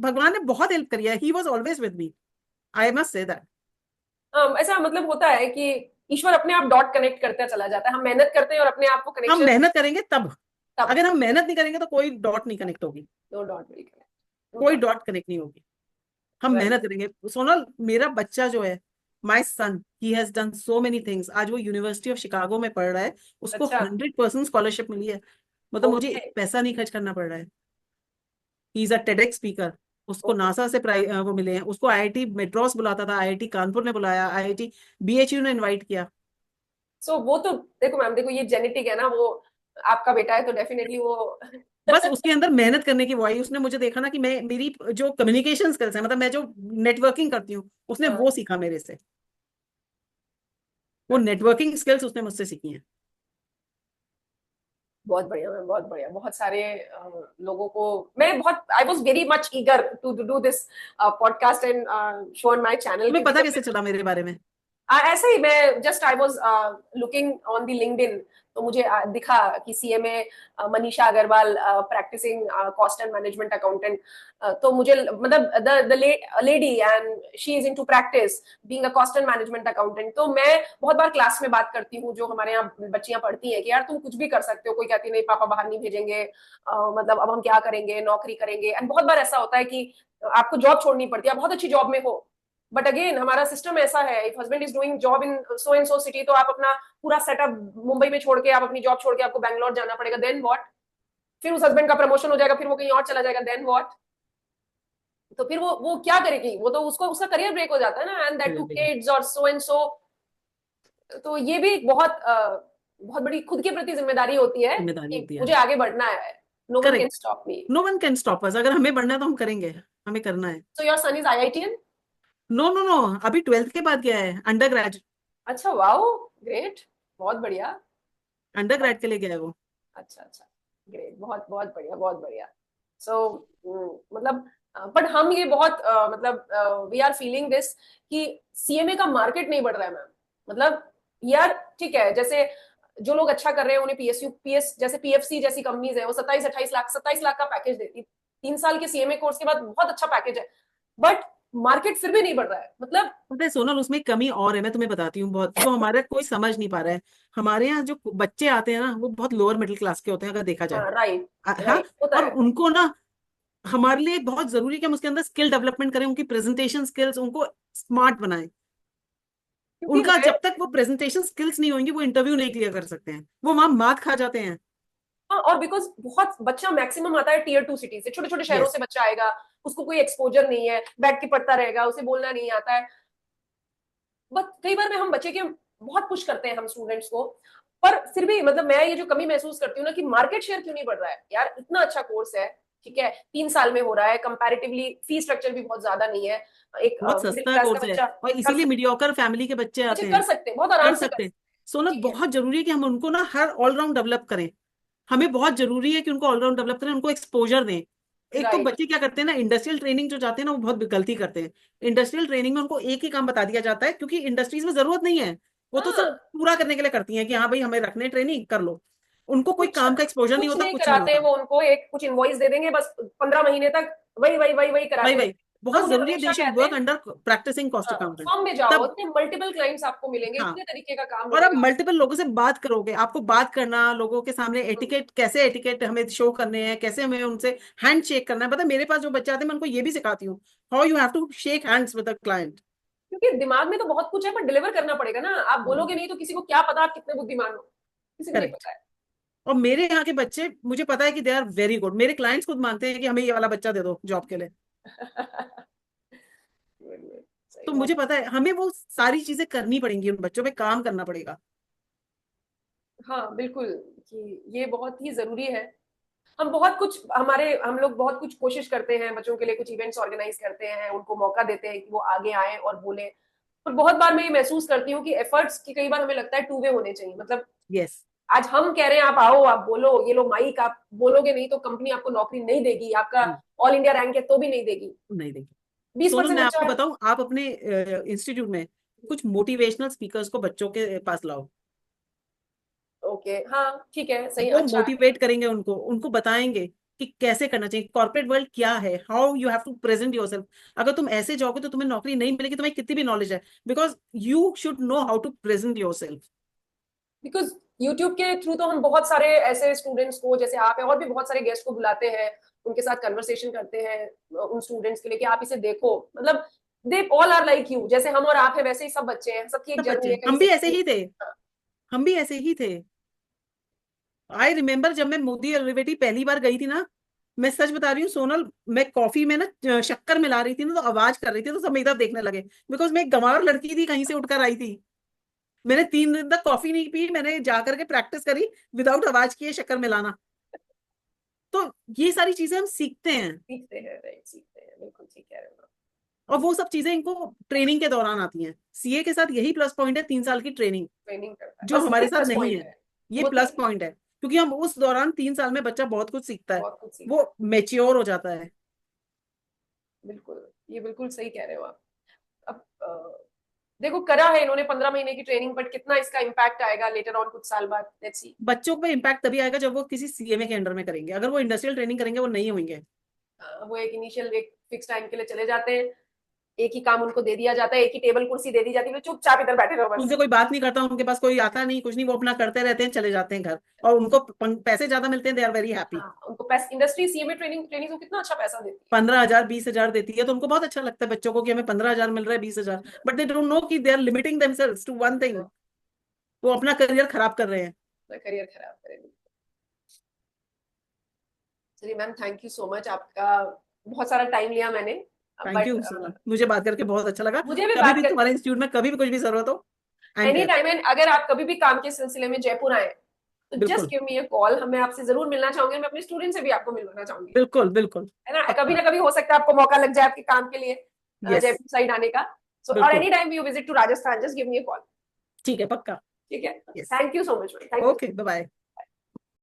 भगवान ने बहुत हेल्प करी है। He was always with me, I must say that. ऐसा मतलब होता है कि ईश्वर अपने आप डॉट कनेक्ट करता चला जाता है, हम मेहनत करते हैं और अपने आप को हम कनेक्शन मेहनत करेंगे तब, तब। अगर हम मेहनत नहीं करेंगे तो कोई डॉट नहीं कनेक्ट होगी, no dot will connect, no कोई डॉट। डॉट कनेक्ट नहीं होगी। हम वेरी मेहनत करेंगे। सोनल मेरा बच्चा जो है, my son, he has done so many things. आज वो यूनिवर्सिटी ऑफ शिकागो में पढ़ रहा है, उसको अच्छा। 100% स्कॉलरशिप मिली है। मतलब मुझे ओके। एक पैसा नहीं खर्च करना पड़ रहा है। He is a TEDx speaker. उसको ओके। नासा से वो मिले हैं, उसको आईआईटी मेड्रास बुलाता था, आईआईटी कानपुर ने बुलाया, आईआईटी बीएचयू ने इनवाइट किया। सो वो तो देखो मैम, देखो ये जेनेटिक है ना, वो आपका बेटा है तो डेफिनेटली वो बस उसके अंदर मेहनत करने की वो आई। उसने मुझे देखा ना कि मैं, मेरी जो कम्युनिकेशन स्किल्स है, मतलब मैं जो नेटवर्किंग करती हूँ, उसने हाँ, वो सीखा मेरे से। वो नेटवर्किंग स्किल्स उसने मुझसे सीखी हैं। बहुत बढ़िया मैम, बहुत बढ़िया। बहुत सारे लोगों को मैं बहुत I was very much eager to do this podcast and show on my channel, तुम्हें क्योंकि पता जब कैसे चला मेरे बारे में? ऐसे ही मैं just I was looking on the LinkedIn, तो मुझे दिखा कि CMA Manisha Agarwal practising cost and management accountant. तो मुझे मतलब the lady and she is into practice being a cost and management accountant. तो मैं बहुत बार क्लास में बात करती हूँ, जो हमारे यहाँ बच्चियां पढ़ती हैं, कि यार तुम कुछ भी कर सकते हो। कोई कहती नहीं पापा बाहर नहीं भेजेंगे, मतलब अब हम क्या करेंगे, नौकरी करेंगे। एंड बहुत बार ऐसा होता है कि आपको जॉब छोड़नी पड़ती है, आप बहुत अच्छी जॉब में हो, बट अगेन हमारा सिस्टम ऐसा है, if husband is doing job in so and so city, तो आप अपना पूरा सेटअप मुंबई में छोड़ के, आप अपनी जॉब छोड़ के आपको बैंगलोर जाना पड़ेगा, देन व्हाट? फिर उस हस्बैंड का प्रमोशन हो जाएगा, फिर वो कहीं और चला जाएगा, देन व्हाट? तो फिर वो क्या करेगी? वो तो उसको उसका करियर ब्रेक हो जाता है ना, एंड दैट टू किड्स और सो एंड सो। तो ये भी एक बहुत बहुत बड़ी खुद के प्रति जिम्मेदारी होती है जिम्मेदारी कि होती है। मुझे आगे बढ़ना है, no one can correct. Stop me. No one can stop us. अगर हमें बढ़ना है तो हम करेंगे, हमें करना है। So your son is IITian? No no no, अभी 12th के बाद गया है अंडर ग्रेड। अच्छा, वाओ, ग्रेट, बहुत बढ़िया। अंडर ग्रेड के लिए गया है वो। अच्छा अच्छा, ग्रेट, बहुत बहुत बढ़िया, बहुत बढ़िया। सो मतलब बट हम ये बहुत मतलब वी आर फीलिंग दिस कि सीएमए का मार्केट नहीं बढ़ रहा है मैम। मतलब यार ठीक है, जैसे जो लोग अच्छा कर रहे हैं उन्हें पीएसयू पीएस जैसे पीएफसी जैसी कंपनीज है, वो 27-28 लाख का पैकेज देती, 3 साल के सीएमए कोर्स के बाद बहुत अच्छा पैकेज है, बट मार्केट फिर भी नहीं बढ़ रहा है। मतलब पता है सोनल, उसमें कमी और है, मैं तुम्हें बताती हूँ। बहुत जो हमारे कोई समझ नहीं पा रहा है। हमारे यहाँ जो बच्चे आते हैं ना, वो बहुत लोअर मिडिल क्लास के होते हैं, अगर देखा जाए। राइट, हाँ। राइट होता और है। उनको ना, हमारे लिए बहुत जरूरी है कि हम उसके अंदर स्किल डेवलपमेंट करें, उनकी प्रेजेंटेशन स्किल्स, उनको स्मार्ट बनाएं। क्योंकि उनका मैं जब तक वो प्रेजेंटेशन स्किल्स नहीं होंगी, वो इंटरव्यू नहीं क्लियर कर सकते हैं, वो वहां मात खा जाते हैं। हाँ, और बिकॉज बहुत बच्चा मैक्सिमम आता है टीयर 2 सिटी से, छोटे छोटे शहरों से यस। बच्चा आएगा, उसको कोई एक्सपोजर नहीं है, बैठ के पढ़ता रहेगा, उसे बोलना नहीं आता है। बट कई बार में हम बच्चे के बहुत पुश करते हैं हम स्टूडेंट्स को, पर फिर भी मतलब मैं ये जो कमी महसूस करती हूँ ना, कि मार्केट शेयर क्यों नहीं बढ़ रहा है यार? इतना अच्छा कोर्स है, ठीक है, 3 साल में हो रहा है, कंपैरेटिवली फी स्ट्रक्चर भी बहुत ज्यादा नहीं है, एक बहुत मिडिल सस्ता क्लास का कोर्स है, बच्चा और कर इसीलिए मीडियोकर फैमिली के बच्चे बच्चे आते कर हैं। सकते हैं, बहुत आराम कर से कर सकते हैं। सकते सोनल हैं, ठीक है। बहुत जरूरी है कि हम उनको ना हर ऑलराउंड डेवलप करें। हमें बहुत जरूरी है कि उनको ऑलराउंड डेवलप करें, उनको एक्सपोजर दें। एक तो राइट। बच्चे क्या करते हैं ना, इंडस्ट्रियल ट्रेनिंग जो जाते हैं ना, वो बहुत गलती करते हैं। इंडस्ट्रियल ट्रेनिंग में उनको एक ही काम बता दिया जाता है, क्योंकि इंडस्ट्रीज में जरूरत नहीं है। वो तो हाँ, सिर्फ पूरा करने के लिए करती हैं कि हाँ भाई हमें रखने ट्रेनिंग कर लो। उनको कोई कुछ काम का एक्सपोजर नहीं कुछ होता, नहीं कुछ नहीं कराते हैं होता। वो, उनको एक कुछ इनवॉइस दे देंगे बस, 15 महीने तक वही वही वही वही भाई कराते भाई, रहे। हम बहुत उन्हें जरूरी है, हमेशा दे शुड कहते वर्क हैं अंडर प्रैक्टिसिंग कॉस्ट हाँ, अकाउंटेंट। फर्म में जाओ, तब इतने मल्टीपल क्लाइंट्स आपको मिलेंगे, हाँ, इतने तरीके का काम और आप मिलेगा। मल्टीपल लोगों से बात करोगे, आपको बात करना, लोगों के सामने एटिकेट, कैसे एटिकेट हमें शो करने हैं, कैसे हमें उनसे हैंड शेक करना है। पता है मेरे पास जो बच्चे आते हैं मैं उनको ये भी सिखाती हूँ, how you have to shake hands with the client. क्योंकि दिमाग में तो बहुत कुछ है, पर डिलीवर करना पड़ेगा ना। आप बोलोगे नहीं तो किसी को क्या पता आप कितने बुद्धिमान हो, किसी को नहीं करेक्ट। पता है। और मेरे यहाँ के बच्चे, मुझे पता है कि दे आर वेरी गुड, मेरे क्लाइंट्स खुद मानते हैं कि हमें ये वाला बच्चा दे दो जॉब के लिए। सही तो बात। मुझे पता है हमें वो सारी चीजें करनी पड़ेंगी, उन बच्चों पे काम करना पड़ेगा। हाँ बिल्कुल, कि ये बहुत ही जरूरी है। हम बहुत कुछ, हमारे हम लोग बहुत कुछ कोशिश करते हैं बच्चों के लिए, कुछ इवेंट्स ऑर्गेनाइज करते हैं, उनको मौका देते हैं कि वो आगे आए और बोले। पर बहुत बार मैं ये महसूस करती हूँ कि एफर्ट्स की कई बार हमें लगता है टू वे होने चाहिए। मतलब यस। आज हम कह रहे हैं आप आओ, आप बोलो, ये लो माइक, आप बोलोगे नहीं तो कंपनी आपको नौकरी नहीं देगी, आपका ऑल इंडिया रैंक है तो भी नहीं देगी। नहीं देखिए, बीस सोनल परसेंट मैं बच्चा आपको है। बताऊं, आप अपने इंस्टीट्यूट में कुछ मोटिवेशनल स्पीकर्स को बच्चों के पास लाओ। ओके, हाँ ठीक है, सही, वो अच्छा है। मोटिवेट करेंगे उनको, उनको बताएंगे कि कैसे करना चाहिए, कॉर्पोरेट वर्ल्ड क्या है, how you have to present yourself. अगर तुम ऐसे जाओगे तो तुम्हें नौकरी नहीं मिलेगी, तुम्हें कितनी भी नॉलेज है, because you should know how to present yourself. Because YouTube के थ्रू तो हम बहुत सारे ऐसे स्टूडेंट्स को, जैसे आप हैं, और भी बहुत सारे गेस्ट को बुलाते हैं, उनके साथ कन्वर्सेशन करते हैं उन स्टूडेंट्स के लिए कि आप इसे देखो। मतलब they all are like you, जैसे हम और आप हैं वैसे ही सब बच्चे हैं, सबकी एक सब जर्नी बच्चे, है, कहीं हम से भी ऐसे कहीं। ही थे, हम भी ऐसे ही थे। आई रिमेम्बर जब मैं मोदी एलिवेटी पहली बार गई थी ना, मैं सच बता रही हूँ सोनल, मैं कॉफी में ना शक्कर मिला रही थी ना, तो आवाज कर रही थी तो सब मेरी तरफ देखने लगे, बिकॉज मैं एक गंवार लड़की थी, कहीं से उठकर आई थी। मैंने 3 दिन तक कॉफी नहीं पी, मैंने जाकर के प्रैक्टिस करी विदाउट आवाज किए शक्कर मिलाना। तो ये सारी चीजें हम सीखते हैं, सीखते हैं, राइट, सीखते हैं, बिल्कुल ठीक कह रहे हो। और वो सब चीजें इनको ट्रेनिंग के दौरान आती हैं। सीए के साथ यही प्लस पॉइंट है, 3 साल की ट्रेनिंग, ट्रेनिंग करता है, जो बस हमारे ये साथ प्लस नहीं पॉइंट है। है। ये वो प्लस तीन, पॉइंट है, क्योंकि हम उस दौरान 3 साल में बच्चा बहुत कुछ सीखता है, बहुत कुछ सीखता है। वो मेच्योर हो जाता है। बिल्कुल, ये बिल्कुल सही कह रहे हो आप। अब देखो, करा है इन्होंने 15 महीने की ट्रेनिंग, बट कितना इसका इम्पैक्ट आएगा लेटर ऑन कुछ साल बाद, लेट्स सी। बच्चों पे इम्पैक्ट तभी आएगा जब वो किसी सीएमए के अंडर में करेंगे, अगर वो इंडस्ट्रियल ट्रेनिंग करेंगे वो नहीं होंगे। वो एक इनिशियल एक फिक्स टाइम के लिए चले जाते हैं, एक ही काम उनको दे दिया जाता है, एक ही टेबल कुर्सी दे दी जाती है, चुपचाप इधर बैठे रहो बस। उनसे कोई बात नहीं करता, उनके पास कोई आता नहीं, कुछ नहीं, वो अपना करते रहते हैं, चले जाते हैं घर, और उनको पैसे ज्यादा मिलते हैं, दे आर वेरी हैप्पी। हाँ, उनको पैसे, इंडस्ट्री सीएमए ट्रेनिंग ट्रेनिंग को कितना अच्छा पैसा देती 15,000 20,000 देती है, तो उनको बहुत अच्छा लगता है बच्चों को कि हमें 15,000 मिल रहा है, 20,000, बट दे डोंट नो कि they are limiting themselves to one thing, है। वो अपना करियर खराब कर रहे हैं। करियर खराब करेंगे। चलिए ma'am, thank you so much, आपका बहुत सारा टाइम लिया मैंने, थैंक बट यू सोनल, मुझे बात करके बहुत अच्छा लगा। मुझे भी कभी बात भी कर, तुम्हारे इंस्टीट्यूट में कभी भी कुछ भी जरूरत हो, I am any there. Time, and अगर आप कभी भी काम के सिलसिले में जयपुर आए तो जस्ट बिल्कुल गिव मी अ कॉल, मैं आपसे जरूर मिलना चाहूंगी, मैं अपने स्टूडेंट से भी आपको मिलवाना चाहूंगी, बिल्कुल बिल्कुल। है ना। कभी पक्का। ना कभी हो सकता है आपको मौका लग जाए आपके काम के लिए यस। जयपुर साइड आने का। सो और बिल्कुल। Any time you visit to Rajasthan, just give me a call. ठीक है, पक्का। ठीक है, yes. Thank you so much, thank you. Okay, bye bye.